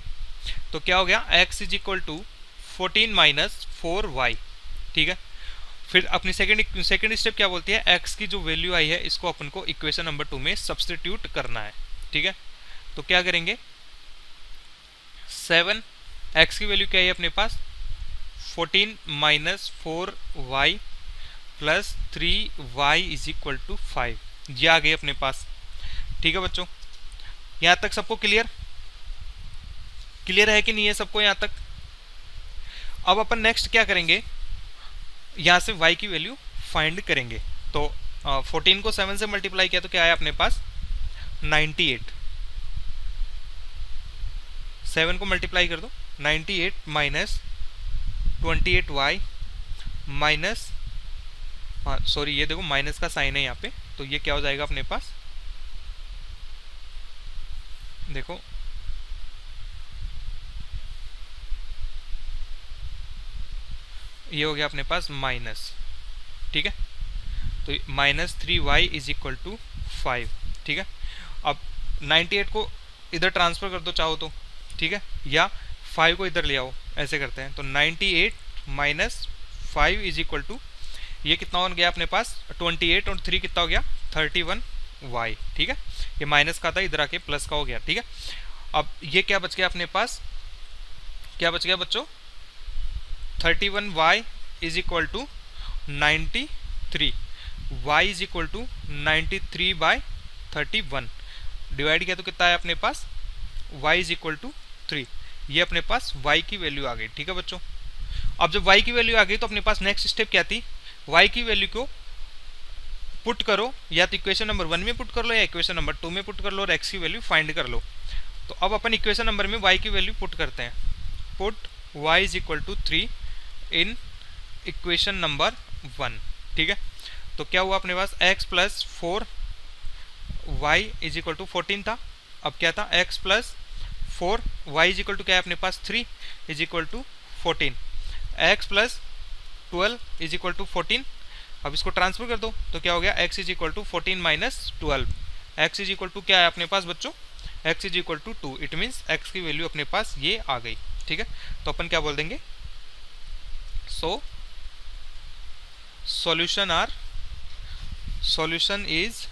तो क्या हो गया, x is equal to 14 minus 4y, ठीक है। फिर अपनी सेकंड स्टेप क्या बोलती है, x की जो वैल्यू आई है इसको अपन को इक्वेशन नंबर 2 में सब्सटीट्यूट करना है, ठीक है। तो क्या करेंगे, 7 x की वैल्यू क्या है अपने पास 14 minus 4y plus 3y is equal to 5, ये आ गई अपने पास, ठीक है बच्चों। यहां तक सबको क्लियर है कि नहीं है सबको यहां तक। अब अपन नेक्स्ट क्या करेंगे, यहां से y की वैल्यू फाइंड करेंगे। तो 14 को 7 से मल्टीप्लाई किया तो क्या आया अपने पास 98, 7 को मल्टीप्लाई कर दो 98 माइनस 28y माइनस, सॉरी ये देखो माइनस का साइन है यहाँ पे, तो ये क्या हो जाएगा अपने पास, देखो ये हो गया अपने पास माइनस, ठीक है। तो minus 3y is equal to 5, ठीक है। अब 98 को इधर ट्रांसफर कर दो चाहो तो, ठीक है, या 5 को इधर ले आओ, ऐसे करते हैं। तो 98 माइनस 5 इज इक्वल टू, ये कितना हो गया अपने पास 28 और 3 कितना हो गया 31y, ठीक है। ये माइनस का था, इधर आके प्लस का हो गया, ठीक है। अब ये क्या बच गया अपने पास, क्या बच गया बच्चों, 31y is equal to 93, y is equal to 93 by 31, divide किया तो कितना है अपने पास y इज इक्वल टू 3, ये अपने पास y की वैल्यू आ गई, ठीक है बच्चों। अब जब y की वैल्यू आ गई तो अपने पास नेक्स्ट स्टेप क्या थी, y की वैल्यू को पुट करो, या तो इक्वेशन नंबर 1 में पुट कर लो या इक्वेशन नंबर 2 में पुट कर लो और x की वैल्यू फाइंड कर लो। तो अब अपन इक्वेशन नंबर में y की वैल्यू पुट करते हैं, put y is equal to 3 in equation number 1, ठीक है। तो क्या हुआ अपने पास x plus 4y is equal to 14 था, अब क्या था x plus 4y is equal to क्या है अपने पास 3 is equal to 14, x plus 12 is equal to 14, अब इसको ट्रांसफर कर दो तो क्या हो गया x is equal to 14 minus 12, x is equal to क्या है अपने पास बच्चों, x is equal to 2, it means x की वैल्यू अपने पास ये आ गई, ठीक है। तो अपन क्या बोल देंगे, so solution is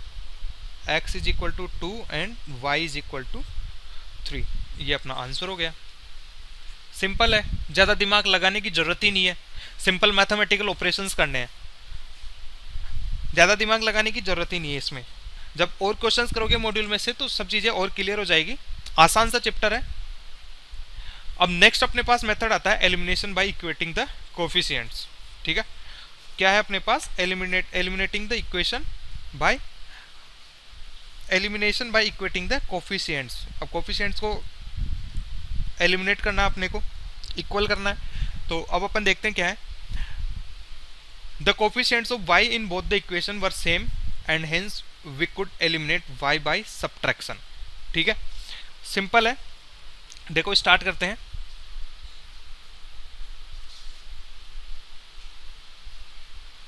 x is equal to 2 and y is equal to 3, ये अपना आंसर हो गया। सिंपल है, ज्यादा दिमाग लगाने की जरूरत ही नहीं है, सिंपल मैथमेटिकल ऑपरेशंस करने हैं, ज्यादा दिमाग लगाने की जरूरत ही नहीं है इसमें। जब और क्वेश्चंस करोगे मॉड्यूल में से तो सब चीजें और क्लियर हो जाएगी, आसान सा चैप्टर है। अब नेक्स्ट अपने पास मेथड आता है elimination by equating the coefficients, ठीक है। क्या है अपने पास, eliminating the equation by elimination by equating the coefficients. अब कोफिशिएंट्स को एलिमिनेट करना अपने को, इक्वल करना है। तो अब अपन देखते हैं क्या है, the coefficients of y in both the equation were same and hence we could eliminate y by subtraction, ठीक है। सिंपल है, देखो स्टार्ट करते हैं।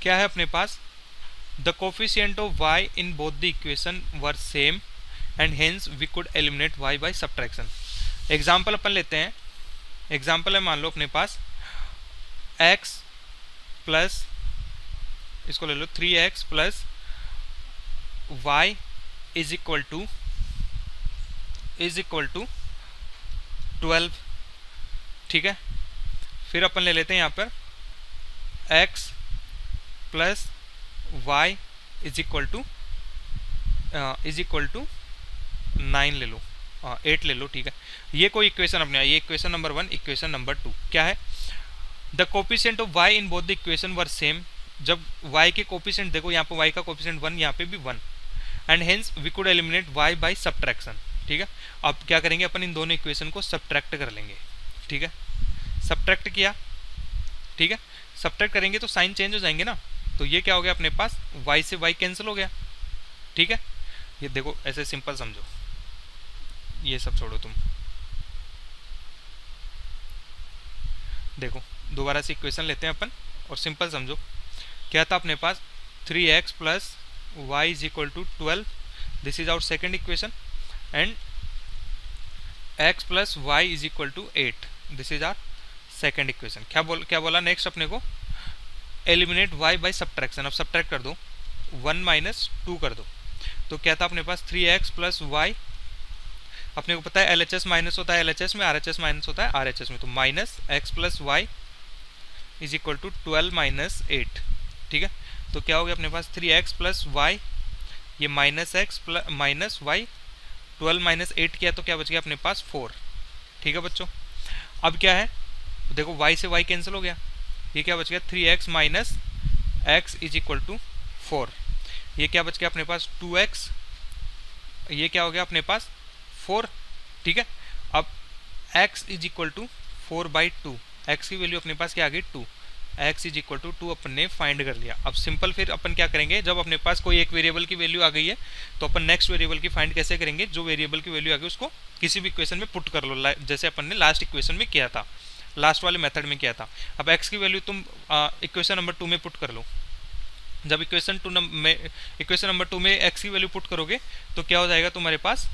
क्या है अपने पास, the coefficient of y in both the equation were same and hence we could eliminate y by subtraction. Example अपन लेते हैं, एग्जाम्पल है मान लो अपने पास x प्लस, इसको ले लो 3x plus y is equal to is equal to 12, ठीक है। फिर अपन ले लेते हैं यहाँ पर x plus Y is equal to 9 ले लो, 8 ले लो, ठीक है। ये कोई इक्वेशन अपने, ये इक्वेशन नंबर 1, इक्वेशन नंबर 2 क्या है, the coefficient of y in both the equation were same. जब y के कोफिशिएंट देखो, यहाँ पे y का कोफिशिएंट 1, यहाँ पे भी 1, and hence we could eliminate y by subtraction, ठीक है। अब क्या करेंगे अपन, इन दोनों इक्वेशन को सब्ट्रैक्ट कर लेंगे, ठीक है। सब्ट्रैक्ट किया, ठीक है। सब्ट्रैक्ट करेंगे तो साइन चेंज हो जाएंगे ना, तो ये क्या हो गया अपने पास, y से y कैंसिल हो गया, ठीक है। ये देखो ऐसे सिंपल समझो, ये सब छोड़ो तुम, देखो दोबारा से इक्वेशन लेते हैं अपन और सिंपल समझो। क्या था अपने पास, 3x plus Y is equal to 12, this is our second equation, and x plus Y is equal to 8, this is our second equation. क्या बोला नेक्स्ट अपने को, एलिमिनेट y बाय सब्ट्रैक्शन। अब सब्ट्रैक्ट कर दो, 1 माइनस 2 कर दो, तो क्या था अपने पास 3x प्लस वाई, अपने को पता है LHS माइनस होता है LHS में, RHS माइनस होता है RHS में, तो minus x plus Y is equal to 12 minus 8, ठीक है। तो क्या हो गया अपने पास 3x प्लस वाई, ये minus x plus minus y, 12 minus 8 किया तो क्या बच गया अपने पास 4, ठीक है बच्चों। अब क्या है, देखो y से y कैंसिल हो गया, ये क्या बच गया 3x minus x is equal to 4, ये क्या बच गया अपने पास 2x, ये क्या हो गया अपने पास 4, ठीक है। अब x is equal to 4/2, x की वैल्यू अपने पास क्या आ गई 2, x इज इक्वल टू 2 अपन ने फाइंड कर लिया। अब सिंपल फिर अपन क्या करेंगे, जब अपने पास कोई एक वेरिएबल की वैल्यू आ गई है तो अपन नेक्स्ट वेरिएबल की फाइंड कैसे करेंगे, जो वेरिएबल की वैल्यू आ गई उसको किसी भी इक्वेशन में पुट कर लो, जैसे अपन ने लास्ट इक्वेशन में किया था, लास्ट वाले मेथड में किया था। अब x की वैल्यू तुम इक्वेशन नंबर 2 में पुट कर लो। जब इक्वेशन नंबर 2 में x की वैल्यू पुट करोगे तो क्या हो जाएगा तुम्हारे पास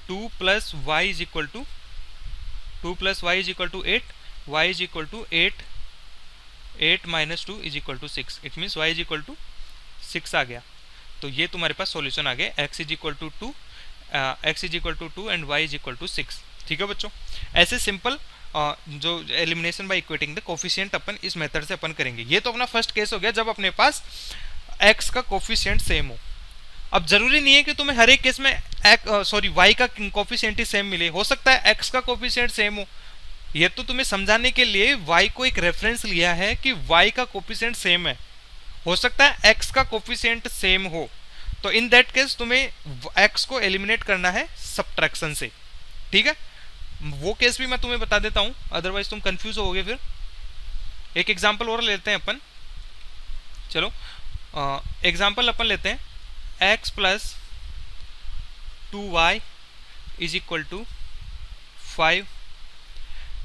2 plus Y is equal to 8, y is equal to 8 minus 2 is equal to 6, it means y is equal to 6 आ गया। तो ये तुम्हारे पास सॉल्यूशन आ गया, x is equal to 2 and y is equal to 6, ठीक है बच्चों। ऐसे सिंपल जो elimination by equating the coefficient अपन इस मेथड से अपन करेंगे। ये तो अपना फर्स्ट केस हो गया जब अपने पास x का कोफिशिएंट सेम हो। अब जरूरी नहीं है कि तुम्हें हर एक केस में y का कोफिशिएंट ही सेम मिले, हो सकता है x का कोफिशिएंट सेम हो। ये तो तुम्हें समझाने के लिए y को एक रेफरेंस लिया है कि y का कोफिशिएंट सेम है, हो सकता है x का कोफिशिएंट सेम हो, तो इन दैट केस तुम्हें x को एलिमिनेट करना है सब्ट्रैक्शन से, ठीक है। वो केस भी मैं तुम्हें बता देता हूं, अदरवाइज तुम कंफ्यूज होगे। फिर एक एग्जांपल और लेते हैं अपन, चलो एग्जांपल अपन लेते हैं x plus 2y is equal to 5,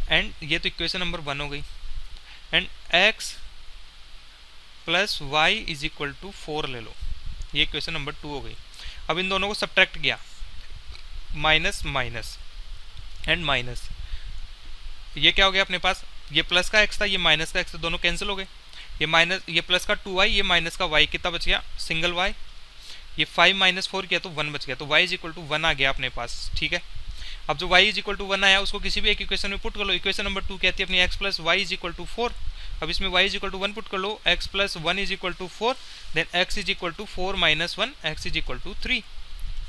and ये तो इक्वेशन नंबर 1 हो गई, and x plus y is equal to 4 ले लो, ये इक्वेशन नंबर 2 हो गई। अब इन दोनों को सब्ट्रैक्ट किया, माइनस माइनस एंड माइनस, ये क्या हो गया अपने पास, ये प्लस का x था, ये माइनस का x था, दोनों कैंसिल हो गए। ये प्लस का 2y, ये माइनस का y, कितना बच गया सिंगल y, ये 5 माइनस 4 किया तो 1 बच गया, तो y इज इक्वल टू 1 आ गया अपने पास, ठीक है। अब जो y इज इक्वल टू 1 आया उसको किसी भी एक इक्वेशन में पुट कर लो। इक्वेशन नंबर 2 कहती है अपनी x plus Y is equal to 4, अब इसमें y is equal to 1 put कर लो, x plus 1 is equal to 4, then x is equal to 4 minus 1, x is equal to 3,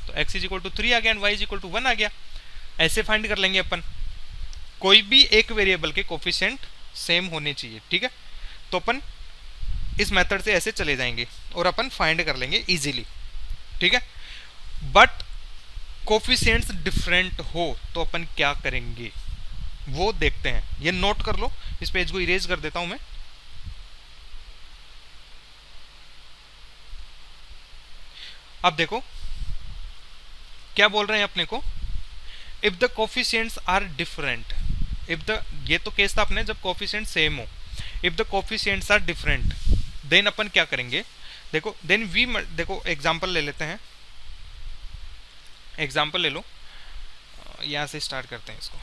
तो x इज इक्वल टू 3 आ गया and y is equal to 1 आ गया। ऐसे फाइंड कर लेंगे अपन, कोई भी एक वेरिएबल के कोफिशिएंट सेम होने चाहिए, ठीक है। तो अपन इस मेथड से ऐसे चले जाएंगे और अपन फाइंड कर लेंगे इजीली, ठीक है। बट कोफिशिएंट्स डिफरेंट हो तो अपन क्या करेंगे वो देखते हैं, ये नोट कर लो, इस पेज को इरेज कर देता हूं मैं। अब देखो क्या बोल रहे हैं अपने को, if the coefficients are different, ये तो केस था अपने जब कोफिशिएंट सेम हो, if the coefficients are different then अपन क्या करेंगे, देखो देखो एग्जांपल ले लेते हैं, एग्जांपल ले लो, यहां से स्टार्ट करते हैं इसको।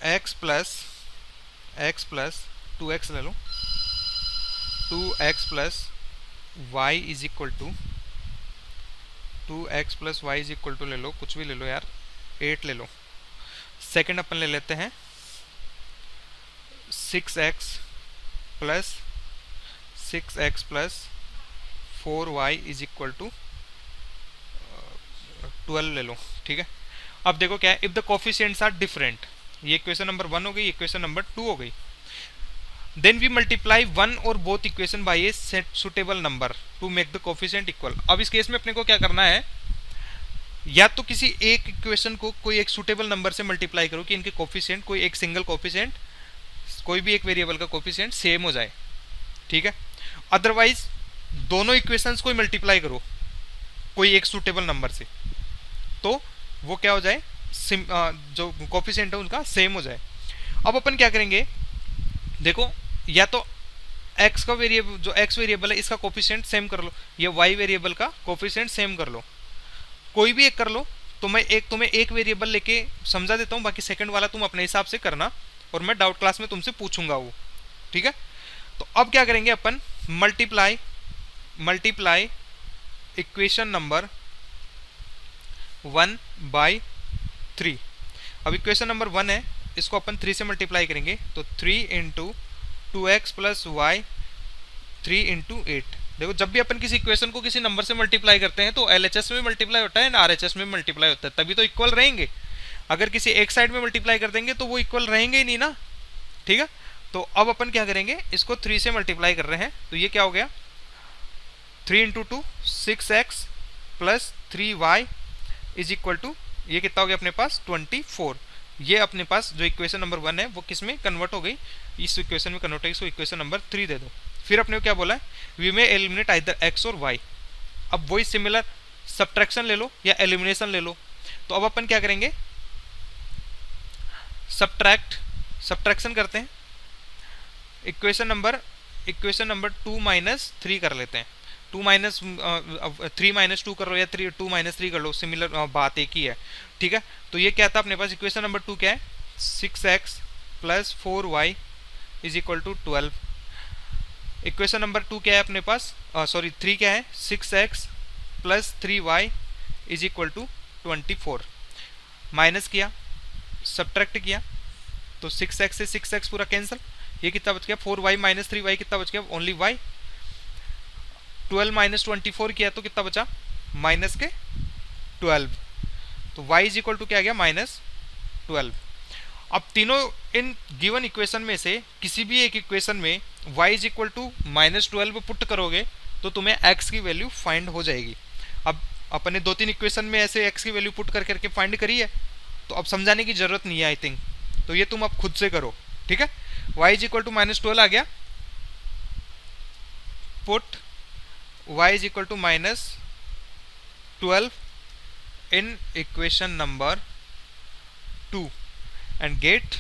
x प्लस 2x ले लो, 2x plus y is equal to 2x plus Y is equal to, ले लो कुछ भी ले लो यार, 8 ले लो। सेकंड अपन ले लेते हैं 6x plus 4y is equal to 12 ले लो, ठीक है। अब देखो क्या है, if the coefficients are different, ये इक्वेशन नंबर 1 हो गई, इक्वेशन नंबर 2 हो गई। देन वी मल्टीप्लाई वन और both equation by a suitable number to make the coefficient equal. अब इस केस में अपने को क्या करना है, या तो किसी एक इक्वेशन को कोई एक सुटेबल नंबर से मल्टीप्लाई करो कि इनके कोफिशिएंट, कोई एक सिंगल कोफिशिएंट, कोई भी एक वेरिएबल का कोफिशिएंट सेम हो जाए, ठीक है। अदरवाइज दोनों इक्वेशंस को मल्टीप्लाई करो कोई एक सुटेबल नंबर से, तो वो क्या हो जाए, जो कोफिशिएंट है उनका सेम हो जाए। अब अपन क्या करेंगे, देखो या तो x का वेरिएबल, जो x वेरिएबल है इसका कोफिशिएंट सेम कर लो, या y वेरिएबल का कोफिशिएंट सेम कर लो, कोई भी एक कर लो। तो मैं तुम्हें एक वेरिएबल लेके समझा देता हूँ, बाकी सेकंड वाला तुम अपने हिसाब से करना, और मैं डाउट क्लास में तुमसे पूछूंगा वो, ठीक है। तो अब क्या करेंगे अपन, मल्टीप्लाई इक्वेशन नंबर 1 बाई 3। अब इक्वेशन नंबर 1 है, इसको अपन 3 से मल्टीप्लाई करेंगे, तो 3 into 2x plus Y 3 into 8। देखो जब भी अपन किसी इक्वेशन को किसी नंबर से मल्टीप्लाई करते हैं तो LHS में मल्टीप्लाई होता है ना RHS में मल्टीप्लाई होता है, तभी तो इक्वल रहेंगे। अगर किसी एक साइड में मल्टीप्लाई कर देंगे तो वो इक्वल रहेंगे ही नहीं ना, ठीक है। तो अब अपन क्या करेंगे, इसको 3 से मल्टीप्लाई कर रहे हैं, तो ये क्या हो गया, 3 into 2 6x plus 3y is equal to, ये कितना हो गया अपने पास 24। ये अपने पास जो इक्वेशन नंबर 1 है वो किस में कन्वर्ट हो गई, इस इक्वेशन में कन्वर्ट हो गई, इसको इक्वेशन नंबर 3 दे दो। फिर अपने को क्या बोला है, वी में एलिमिनेट आइदर x और y। अब वही सिमिलर सब्ट्रैक्शन ले लो या एलिमिनेशन ले लो। तो अब अपन क्या करेंगे, सब्ट्रैक्शन करते हैं, इक्वेशन नंबर 2 माइनस 3 कर लेते हैं, 2 माइनस 3 माइनस 2 कर लो, या 2 माइनस 3 कर लो, सिमिलर बात एक ही है, ठीक है। तो ये क्या था अपने पास, इक्वेशन नंबर 2 क्या है, 6x plus 4y is equal to 12। Equation number 2 क्या है अपने पास, 3 क्या है, 6x plus 3y is equal to 24। Minus किया, सब्ट्रैक्ट किया, तो 6x से 6x पूरा कैंसिल, ये कितना बच गया, 4y माइनस 3y कितना बच गया, ओनली y। 12 माइनस 24 किया तो कितना बचा, माइनस के 12, तो y इज इक्वल टू क्या आ गया, माइनस 12। अब तीनों इन गिवन इक्वेशन में से किसी भी एक इक्वेशन में y is equal to minus 12 put करोगे तो तुम्हें x की वैल्यू फाइंड हो जाएगी। अब अपने 2-3 इक्वेशन में ऐसे x की वैल्यू पुट कर करके फाइंड करी है, तो अब समझाने की जरूरत नहीं है आई थिंक, तो ये तुम अब खुद से करो, ठीक है। y is equal to minus 12 आ गया, put y is equal to minus 12 in equation number 2 and get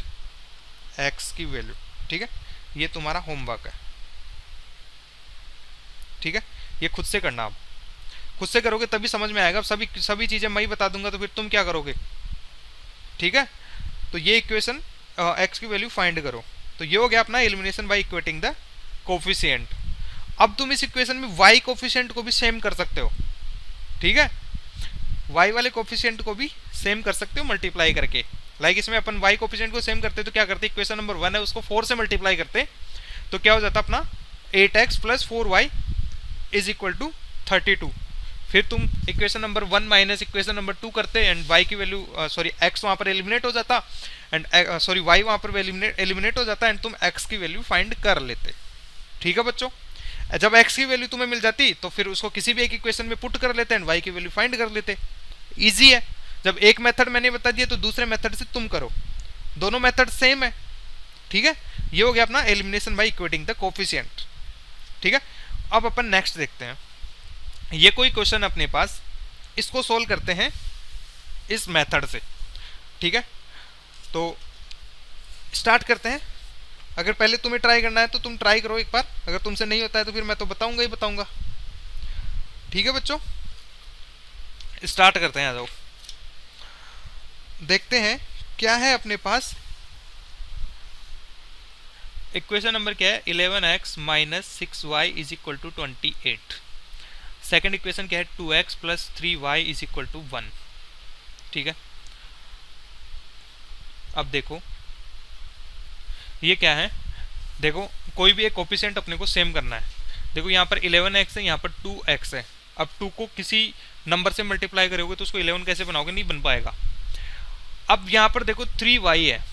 x की वैल्यू, ठीक है। ये तुम्हारा होमवर्क है, ठीक है, ये खुद से करना। आप खुद से करोगे तभी समझ में आएगा, सभी चीजें मैं ही बता दूंगा तो फिर तुम क्या करोगे, ठीक है। तो ये इक्वेशन x की वैल्यू फाइंड करो, तो ये हो गया अपना elimination by equating the coefficient. अब तुम इस इक्वेशन में y कोफिशिएंट को भी सेम कर सकते हो, ठीक है, y वाले कोफिशिएंट को भी सेम कर सकते हो मल्टीप्लाई करके। लाइक इसमें अपन y कोफिशिएंट को सेम करते तो क्या करते, इक्वेशन नंबर 1 है उसको 4 से मल्टीप्लाई करते, तो क्या हो जाता अपना 8x plus 4y is equal to 32। फिर तुम equation number 1 minus equation number 2 करते एंड y की वैल्यू x वहां पर एलिमिनेट हो जाता, एंड y वहां पर एलिमिनेट हो जाता, एंड तुम x की वैल्यू फाइंड कर लेते, ठीक है बच्चों। जब x की वैल्यू तुम्हें मिल जाती तो फिर उसको किसी भी एक इक्वेशन में पुट कर लेते एंड y की वैल्यू फाइंड कर लेते। इजी है, जब एक मेथड मैंने बता दिया तो दूसरे मेथड से तुम करो, दोनों मेथड सेम है, ठीक है। ये हो गया अपना elimination by equating the coefficient, ठीक है। अब अपन नेक्स्ट देखते हैं, ये कोई क्वेश्चन अपने पास, इसको सोल्व करते हैं इस मेथड से, ठीक है। तो स्टार्ट करते हैं। अगर पहले तुम्हें ट्राई करना है तो तुम ट्राई करो एक बार, अगर तुमसे नहीं होता है तो फिर मैं तो बताऊंगा ही बताऊंगा, ठीक है बच्चों। स्टार्ट करते हैं, आ जाओ देखते हैं क्या है अपने पास। इक्वेशन नंबर क्या है, 11x minus 6y is equal to 28। Second equation क्या है, 2x plus 3y is equal to 1। ठीक है, अब देखो ये क्या है, देखो कोई भी एक कोफिशिएंट अपने को सेम करना है। देखो यहाँ पर 11x है, यहाँ पर 2x है। अब 2 को किसी नंबर से मल्टीप्लाई करोगे तो उसको 11 कैसे बनाओगे, नहीं बन पाएगा। अब यहाँ पर देखो 3y है,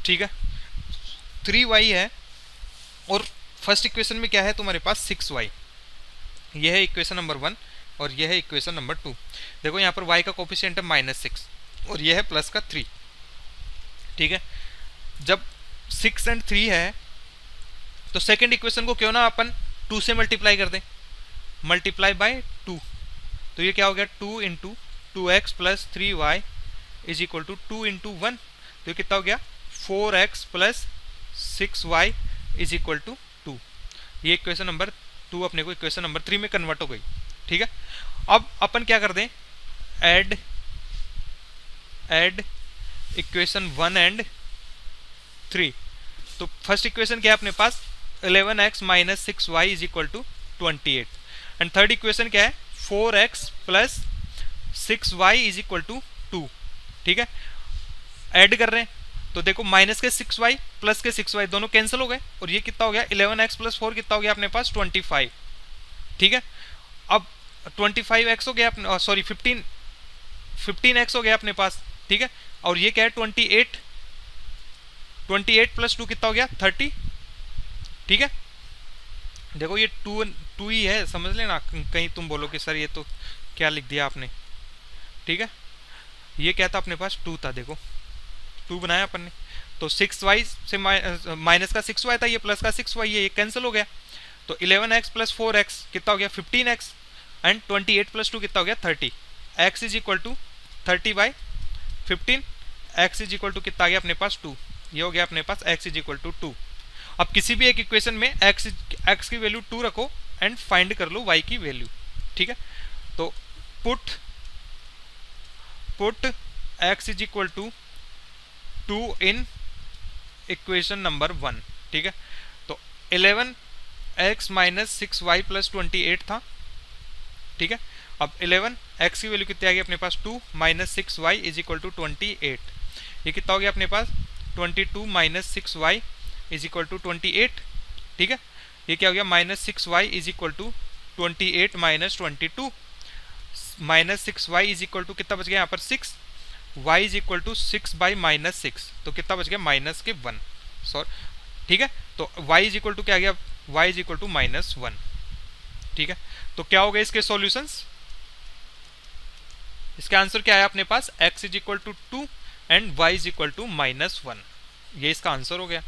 ठीक है, 3y है, और फर्स्ट इक्वेशन में क्या है तुम्हारे पास 6y। यह है इक्वेशन नंबर 1 और यह है इक्वेशन नंबर 2। देखो यहाँ पर y का कोफिशिएंट है -6 और यह है प्लस का 3। ठीक है, जब 6 एंड 3 है तो सेकंड इक्वेशन को क्यों ना अपन 2 से मल्टीप्लाई कर दें, मल्टीप्लाई बाय 2। तो ये क्या हो गया, 2 into 2x plus 3y is equal to 2 into 1। तो ये कितना हो गया, 4x plus 6y is equal to 2। ये इक्वेशन नंबर 2 अपने को इक्वेशन नंबर 3 में कन्वर्ट हो गई। ठीक है, अब अपन क्या कर दें, ऐड इक्वेशन 1 एंड 3। तो फर्स्ट इक्वेशन क्या है अपने पास, 11x minus 6y is equal to 28। And third equation क्या है, 4x plus 6y is equal to 2। ठीक है, ऐड कर रहे हैं तो देखो माइनस के 6y प्लस के 6y दोनों कैंसिल हो गए और ये कितना हो गया, 11x प्लस 4 कितना हो गया अपने पास, 25। ठीक है, अब 25x हो गया, सॉरी 15x हो गया अपने पास। ठीक है, और ये क्या है 28 प्लस 2 कितना हो गया, 30। ठीक है, देखो ये 2 ही है, समझ लेना, कहीं तुम बोलो कि सर ये तो क्या लिख दिया आपने। ठीक है, ये क्या था अपने पास 2 था, देखो 2 बनाया अपन ने, तो 6y से माइनस का 6y था, ये प्लस का 6y है, ये कैंसिल हो गया। तो 11x प्लस 4x कितना हो गया, 15x, एंड 28 प्लस 2 कितना हो गया, 30। x is equal to 30 by 15, x is equal to कितना आ गया अपने पास 2। ये हो गया अपने पास x इज इक्वल टू 2। अब किसी भी एक इक्वेशन में x की वैल्यू 2 रखो एंड फाइंड कर लो y की वैल्यू। ठीक है, तो put x is equal to 2 in equation number 1। ठीक है, तो 11x माइनस 6y प्लस 28 था। ठीक है, अब 11x की वैल्यू कितनी आ गई अपने पास, 2 minus 6y is equal to 28। ये कितना हो गया अपने पास, 22 minus 6y is equal to 28। ठीक है, ये क्या हो गया, minus 6y is equal to 28 minus 22, minus 6y is equal to कितना बच गया यहाँ पर 6, y is equal to 6 by minus 6, तो कितना बच गया माइनस के 1। सॉरी, ठीक है, तो y इज इक्वल टू क्या आ गया, y is equal to minus 1। ठीक है, तो क्या हो गए इसके सॉल्यूशंस, इसका आंसर क्या आया अपने पास, x is equal to 2 and y is equal to minus 1। ये इसका आंसर हो गया।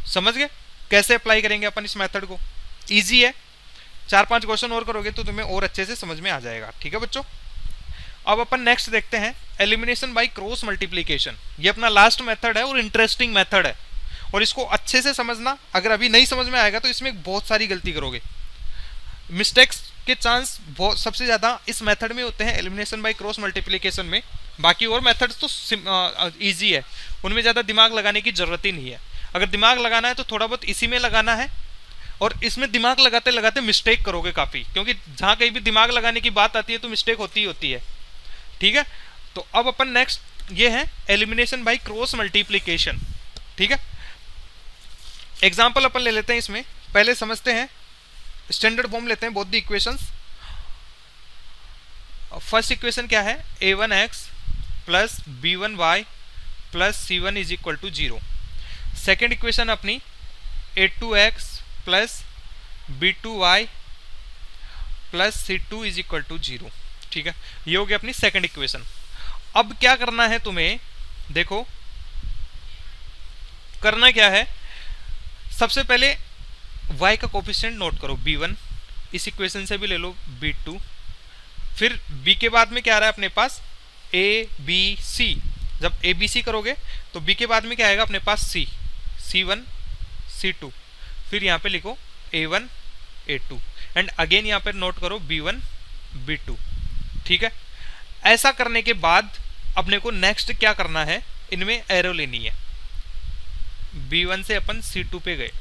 समझ गए कैसे अप्लाई करेंगे अपन इस मेथड को, इजी है, 4-5 क्वेश्चन और करोगे तो तुम्हें और अच्छे से समझ में आ जाएगा। ठीक है बच्चों, अब अपन नेक्स्ट देखते हैं एलिमिनेशन बाय क्रॉस मल्टीप्लिकेशन। ये अपना लास्ट मेथड है और इंटरेस्टिंग मेथड है, और इसको अच्छे से समझना। अगर अभी नहीं समझ में आएगा तो इसमें बहुत सारी गलती करोगे, मिस्टेक्स के चांस बहुत सबसे ज़्यादा इस मेथड में होते हैं, एलिमिनेशन बाय क्रॉस मल्टीप्लिकेशन में। बाकी और मेथड्स तो ईजी है, उनमें ज़्यादा दिमाग लगाने की ज़रूरत ही नहीं है। अगर दिमाग लगाना है तो थोड़ा बहुत इसी में लगाना है, और इसमें दिमाग लगाते लगाते मिस्टेक करोगे काफ़ी, क्योंकि जहाँ कहीं भी दिमाग लगाने की बात आती है तो मिस्टेक होती ही होती है। ठीक है, तो अब अपन नेक्स्ट ये है एलिमिनेशन बाय क्रॉस मल्टीप्लिकेशन। ठीक है, एग्जाम्पल अपन ले लेते हैं, इसमें पहले समझते हैं, स्टैंडर्ड फॉर्म लेते हैं both the equations. First equation क्या है, a1x plus b1y plus c1 is equal to 0। Second equation अपनी a2x plus b2y plus c2 is equal to 0। ठीक है, ये हो गया अपनी सेकेंड इक्वेशन। अब क्या करना है तुम्हें, देखो करना क्या है, सबसे पहले y का कोफिशिएंट नोट करो b1, इस इक्वेशन से भी ले लो b2, फिर b के बाद में क्या आ रहा है अपने पास a b c। जब a b c करोगे तो b के बाद में क्या आएगा अपने पास c, c1 c2, फिर यहाँ पे लिखो a1 a2 एंड अगेन यहाँ पे नोट करो b1 b2। ठीक है, ऐसा करने के बाद अपने को नेक्स्ट क्या करना है, इनमें एरो लेनी है। b1 से अपन c2 पे गए,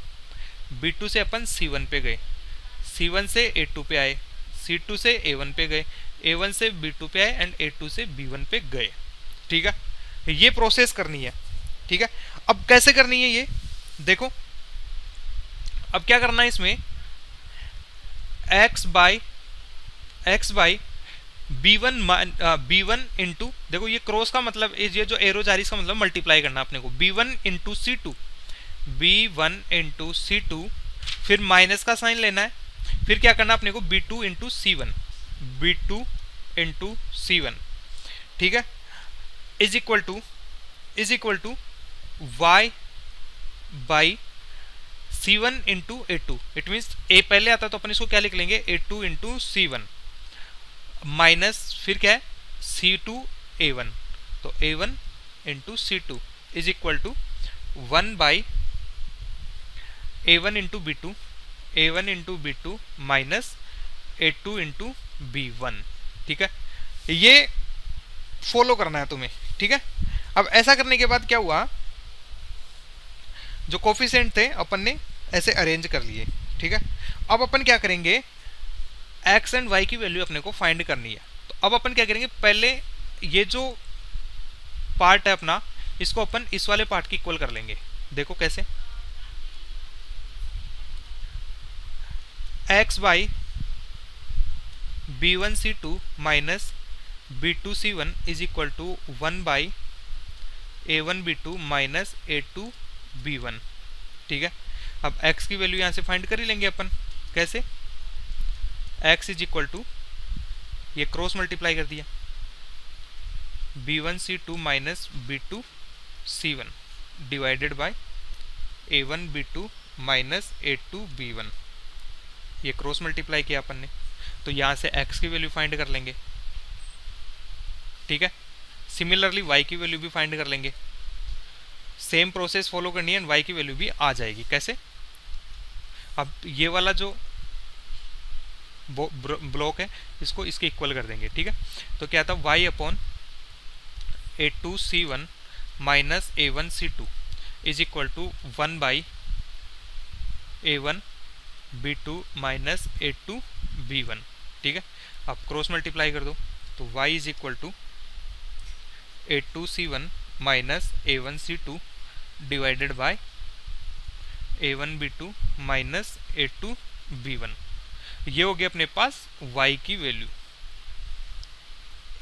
b2 से अपन c1 पे गए, c1 से a2 पे आए, C2 से A1 पे गए, A1 से B2 पे आए एंड A2 से B1 पे गए। ठीक है, ये प्रोसेस करनी है। ठीक है, अब कैसे करनी है ये देखो। अब क्या करना है इसमें, x बाई B1 इंटू, देखो ये क्रॉस का मतलब, ये जो एरो जा रही है इसका मतलब मल्टीप्लाई करना अपने को, B1 into C2, B1 into C2, फिर माइनस का साइन लेना है, फिर क्या करना अपने को B2 into C1, B2 into C1। ठीक है, is equal to y by C1 into A2। It means A पहले आता है तो अपन इसको क्या लिख लेंगे, A2 इंटू C1 माइनस फिर क्या है C2 A1, तो A1 into C2 is equal to 1 by A1 into B2, A1 into B2 minus A2 into B1। ठीक है, ये फॉलो करना है तुम्हें। ठीक है, अब ऐसा करने के बाद क्या हुआ, जो कोफिशिएंट थे अपन ने ऐसे अरेंज कर लिए। ठीक है, अब अपन क्या करेंगे, x एंड y की वैल्यू अपने को फाइंड करनी है। तो अब अपन क्या करेंगे, पहले ये जो पार्ट है अपना, इसको अपन इस वाले पार्ट की इक्वल कर लेंगे। देखो कैसे, x by B1 C2 minus B2 C1 is equal to 1 by A1 B2 minus A2 B1। ठीक है, अब x की वैल्यू यहां से फाइंड कर ही लेंगे अपन। कैसे, x इज इक्वल टू, ये क्रॉस मल्टीप्लाई कर दिया, B1 C2 minus B2 C1 divided by A1 B2 minus A2 B1, ये क्रॉस मल्टीप्लाई किया अपन ने, तो यहां से x की वैल्यू फाइंड कर लेंगे। ठीक है, सिमिलरली y की वैल्यू भी फाइंड कर लेंगे। सेम प्रोसेस फॉलो करनी है, y की वैल्यू भी आ जाएगी। कैसे, अब ये वाला जो ब्लॉक है इसको इसके इक्वल कर देंगे। ठीक है, तो क्या था, y upon A2 C1 minus A1 C2 is equal to 1 by A1 B2 minus A2 B1। ठीक है, अब क्रॉस मल्टीप्लाई कर दो, तो y is equal to A2 C1 minus A1 C2 divided by A1 B2 minus A2 B1। ये हो गया अपने पास y की वैल्यू।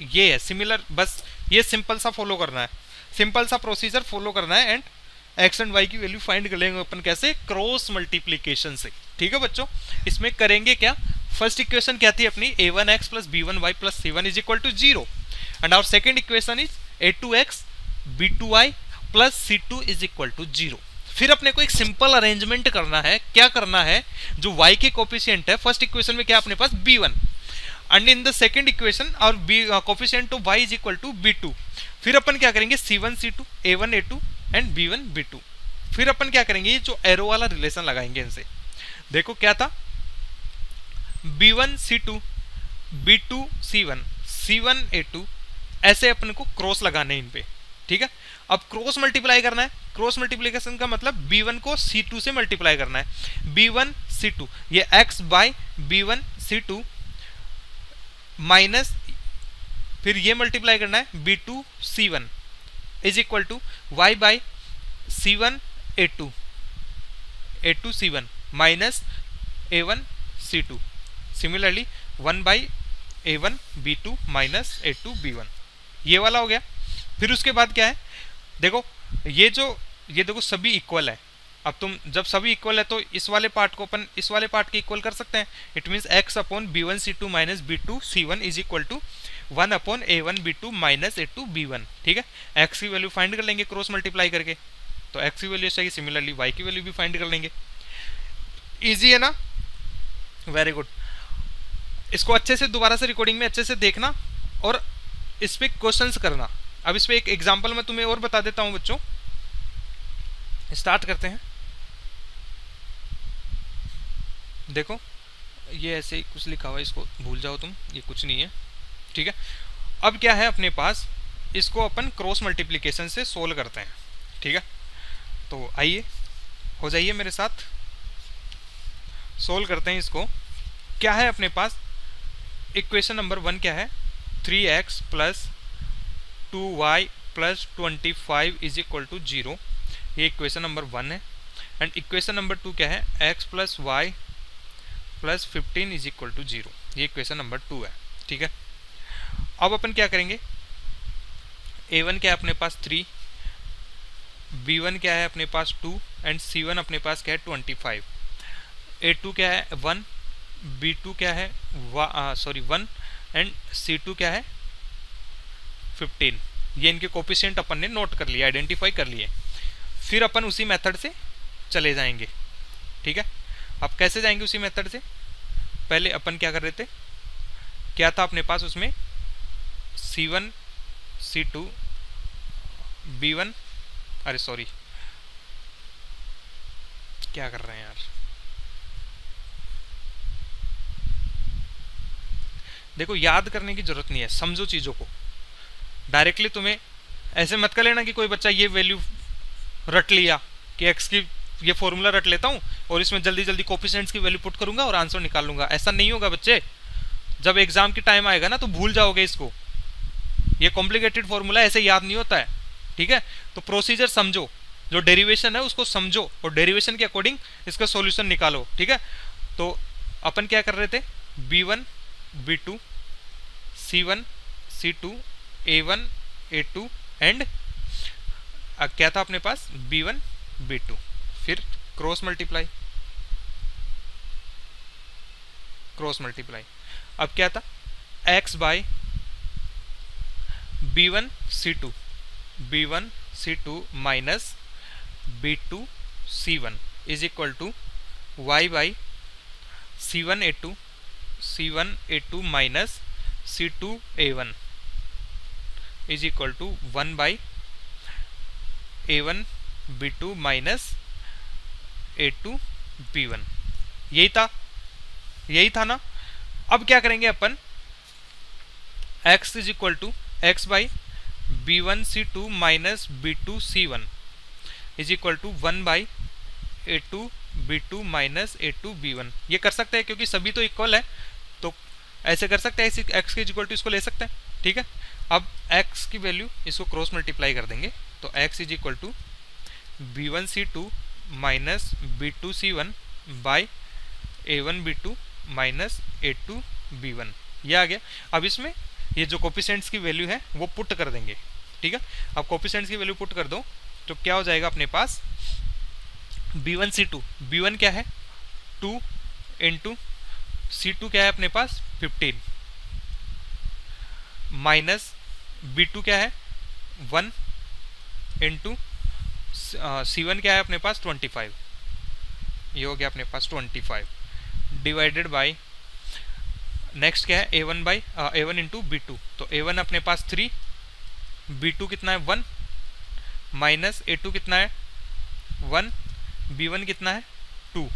ये है सिमिलर, बस ये सिंपल सा फॉलो करना है, सिंपल सा प्रोसीजर फॉलो करना है एंड x एंड y की वैल्यू फाइंड कर लेंगे अपन। कैसे, क्रॉस मल्टीप्लीकेशन से। ठीक है बच्चों, इसमें करेंगे क्या, फर्स्ट इक्वेशन क्या थी अपनी, a1x plus b1y plus c1 is equal to 0 and our second equation is a2x b2y plus c2 is equal to 0। फिर अपने को एक सिंपल अरेंजमेंट करना है। क्या करना है, जो y के कोफिशिएंट है, फर्स्ट इक्वेशन में क्या अपने पास b1 and in the second equation और coefficient of y is equal to b2। फिर अपन क्या करेंगे, c1 c2 a1 a2 and b1 b2। फिर अपन क्या करेंगे, ये जो एरो वाला रिलेशन लगाएंगे इनसे। देखो क्या था, b1 c2 b2 c1 c1 a2, ऐसे अपन को क्रॉस लगाने इन पे। ठीक है, अब क्रॉस मल्टीप्लाई करना है। क्रॉस मल्टीप्लिकेशन का मतलब b1 को c2 से मल्टीप्लाई करना है, b1 c2, ये x by b1 c2 minus फिर ये मल्टीप्लाई करना है b2 c1 is equal to y by c1 a2 a2 c1 minus a1 c2, similarly 1 by a1 b2 minus a2 b1। ये वाला हो गया। फिर उसके बाद क्या है, देखो ये देखो सभी इक्वल है। अब तुम जब सभी इक्वल है तो इस वाले पार्ट को अपन इस वाले पार्ट के इक्वल कर सकते हैं। It means x upon b1 c2 minus b2 c1 is equal to 1 upon a1 b2 minus a2 b1। ठीक है, x की वैल्यू फाइंड कर लेंगे क्रॉस मल्टीप्लाई करके, तो x की वैल्यू चाहिए, सिमिलरली y की वैल्यू भी फाइंड कर लेंगे। इजी है ना, वेरी गुड। इसको अच्छे से दोबारा से रिकॉर्डिंग में अच्छे से देखना और इस पे क्वेश्चंस करना। अब इस पे एक एग्जांपल मैं तुम्हें और बता देता हूं बच्चों। स्टार्ट करते हैं। देखो ये ऐसे ही कुछ लिखा हुआ है, इसको भूल जाओ तुम, ये कुछ नहीं है। ठीक है, अब क्या है अपने पास, इसको अपन क्रॉस मल्टीप्लिकेशन से सोल्व करते हैं। ठीक है, तो आइए हो जाइए मेरे साथ, सोल्व करते हैं इसको। क्या है अपने पास, इक्वेशन नंबर 1 क्या है, 3x plus 2y plus 25 is equal to 0, ये इक्वेशन नंबर 1 है। एंड इक्वेशन नंबर 2 क्या है, x plus y plus 15 is equal to 0, ये इक्वेशन नंबर 2 है। ठीक है, अब अपन क्या करेंगे, a1 क्या है अपने पास 3, b1 क्या है अपने पास 2 एंड c1 अपने पास क्या है 25, a2 क्या है 1, b2 क्या है 1 एंड c2 क्या है 15। ये इनके कोफिशिएंट अपन ने नोट कर लिए, आइडेंटिफाई कर लिए। फिर अपन उसी मेथड से चले जाएंगे। ठीक है, अब कैसे जाएंगे उसी मेथड से, पहले अपन क्या कर रहे थे, क्या था अपने पास उसमें c1 c2 b1, अरे सॉरी क्या कर रहे हैं यार, देखो याद करने की जरूरत नहीं है, समझो चीजों को। डायरेक्टली तुम्हें ऐसे मत कर लेना कि कोई बच्चा ये वैल्यू रट लिया कि x की ये फॉर्मूला रट लेता हूं और इसमें जल्दी जल्दी कोफिशिएंट्स की वैल्यू पुट करूंगा और आंसर निकाल लूंगा। ऐसा नहीं होगा बच्चे, जब एग्जाम की टाइम आएगा ना तो भूल जाओगे इसको। ये कॉम्प्लिकेटेड फॉर्मूला ऐसे याद नहीं होता है। ठीक है, तो प्रोसीजर समझो, जो डेरिवेशन है उसको समझो और डेरिवेशन के अकॉर्डिंग इसका सॉल्यूशन निकालो। ठीक है, तो अपन क्या कर रहे थे, b1 b2 c1 c2 a1 a2 and क्या था अपने पास b1 b2, फिर क्रॉस मल्टीप्लाई। अब क्या था, x by b1 c2 minus b2 c1 is equal to y by c1 a2 minus c2 a1 is equal to 1 by a1 b2 minus a2 b1। यही था ना। अब क्या करेंगे अपन, x is equal to x by b1 c2 minus b2 c1 is equal to 1 by a2 b2 minus a2 b1। ये कर सकते हैं क्योंकि सभी तो इक्वल है, तो ऐसे कर सकते हैं, x के इक्वल टू इसको ले सकते हैं। ठीक है, अब x की वैल्यू इसको क्रॉस मल्टीप्लाई कर देंगे, तो x is equal to b1 c2 minus b2 c1 by a1 b2 minus a2 b1, ये आ गया। अब इसमें ये जो कोफिशिएंट्स की वैल्यू है वो पुट कर देंगे। ठीक है, अब कोफिशिएंट्स की वैल्यू पुट कर दो तो क्या हो जाएगा अपने पास, b1 c2, b1 क्या है 2 इंटू c2 क्या है अपने पास 15 माइनस b2 क्या है 1 इंटू c1 क्या है अपने पास 25, ये हो गया अपने पास 25 डिवाइडेड बाई नेक्स्ट क्या है a1 by a1 into b2, तो a1 अपने पास 3, b2 कितना है 1 माइनस a2 कितना है 1, b1 कितना है 2,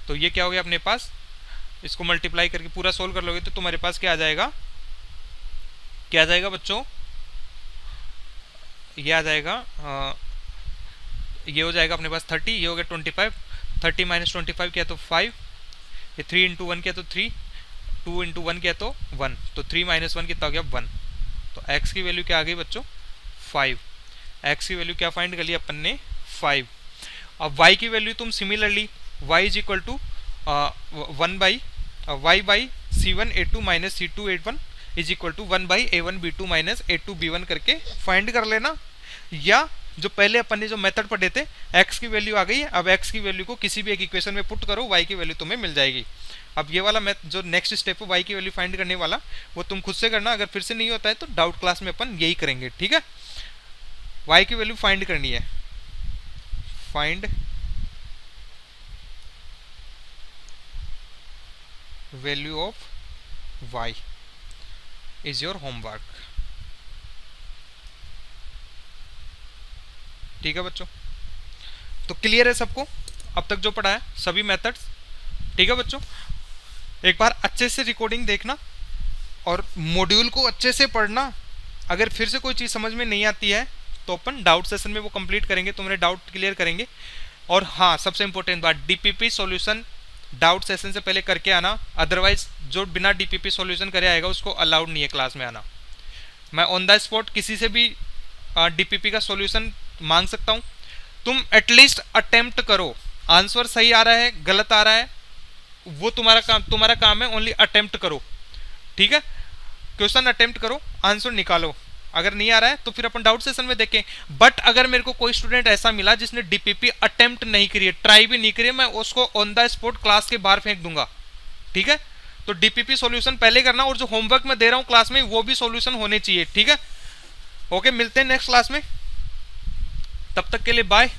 तो ये क्या हो गया अपने पास, इसको मल्टीप्लाई करके पूरा सोल्व कर लोगे तो तुम्हारे पास क्या आ जाएगा, बच्चों, ये आ जाएगा ये हो जाएगा अपने पास 30, ये हो गया 25, 30 माइनस 25 क्या तो 5, ये 3 इंटू 1 क्या तो 3, 2 इंटू 1 क्या तो 1, तो 3 माइनस 1 कितना हो गया 1, तो x की वैल्यू क्या आ गई बच्चों 5, x की वैल्यू क्या फाइंड कर लिया अपन ने 5। अब y की वैल्यू तुम similarly y is equal to 1 by y by c1 a2 minus c2 a1 is equal to 1 by a1 b2 minus a2 b1 करके फाइंड कर लेना, या जो पहले अपन ने जो मेथड पढ़े थे x की वैल्यू आ गई है, अब x की वैल्यू को किसी भी एक इक्वेशन में पुट करो, y की वैल्यू तुम्हें मिल जाएगी। अब ये वाला मैथ जो नेक्स्ट स्टेप है y की वैल्यू फाइंड करने वाला, वो तुम खुद से करना, अगर फिर से नहीं होता है तो डाउट क्लास में अपन यही करेंगे। ठीक है, y की वैल्यू फाइंड करनी है, find value of y is your homework. ठीक है बच्चों, तो क्लियर है सबको अब तक जो पढ़ा है सभी मेथड्स। ठीक है बच्चों, एक बार अच्छे से रिकॉर्डिंग देखना और मॉड्यूल को अच्छे से पढ़ना। अगर फिर से कोई चीज़ समझ में नहीं आती है तो अपन डाउट सेशन में वो कंप्लीट करेंगे, तुम्हारे डाउट क्लियर करेंगे। और हाँ, सबसे इंपॉर्टेंट बात, डीपीपी सॉल्यूशन डाउट सेशन से पहले करके आना, अदरवाइज जो बिना डीपीपी सॉल्यूशन करे आएगा उसको अलाउड नहीं है क्लास में आना। मैं ऑन द स्पॉट किसी से भी डीपीपी का सॉल्यूशन मांग सकता हूं, तुम एटलीस्ट अटेम्प्ट करो। आंसर सही आ रहा है गलत आ रहा है वो तुम्हारा काम है, ओनली अटेम्प्ट करो, ठीक है। क्वेश्चन अटेम्प्ट करो, आंसर निकालो। अगर नहीं आ रहा है तो फिर अपन डाउट सेशन में देखें। बट अगर मेरे को कोई स्टूडेंट ऐसा मिला जिसने डीपीपी अटेम्प्ट नहीं करी है, ट्राई भी नहीं करी है, मैं उसको ऑन द स्पॉट क्लास के बाहर फेंक दूंगा, ठीक है। तो डीपीपी सॉल्यूशन पहले करना, और जो होमवर्क मैं दे रहा हूं क्लास में वो भी सॉल्यूशन होने चाहिए, ठीक है। ओके, मिलते हैं नेक्स्ट क्लास में, तब तक के लिए बाय।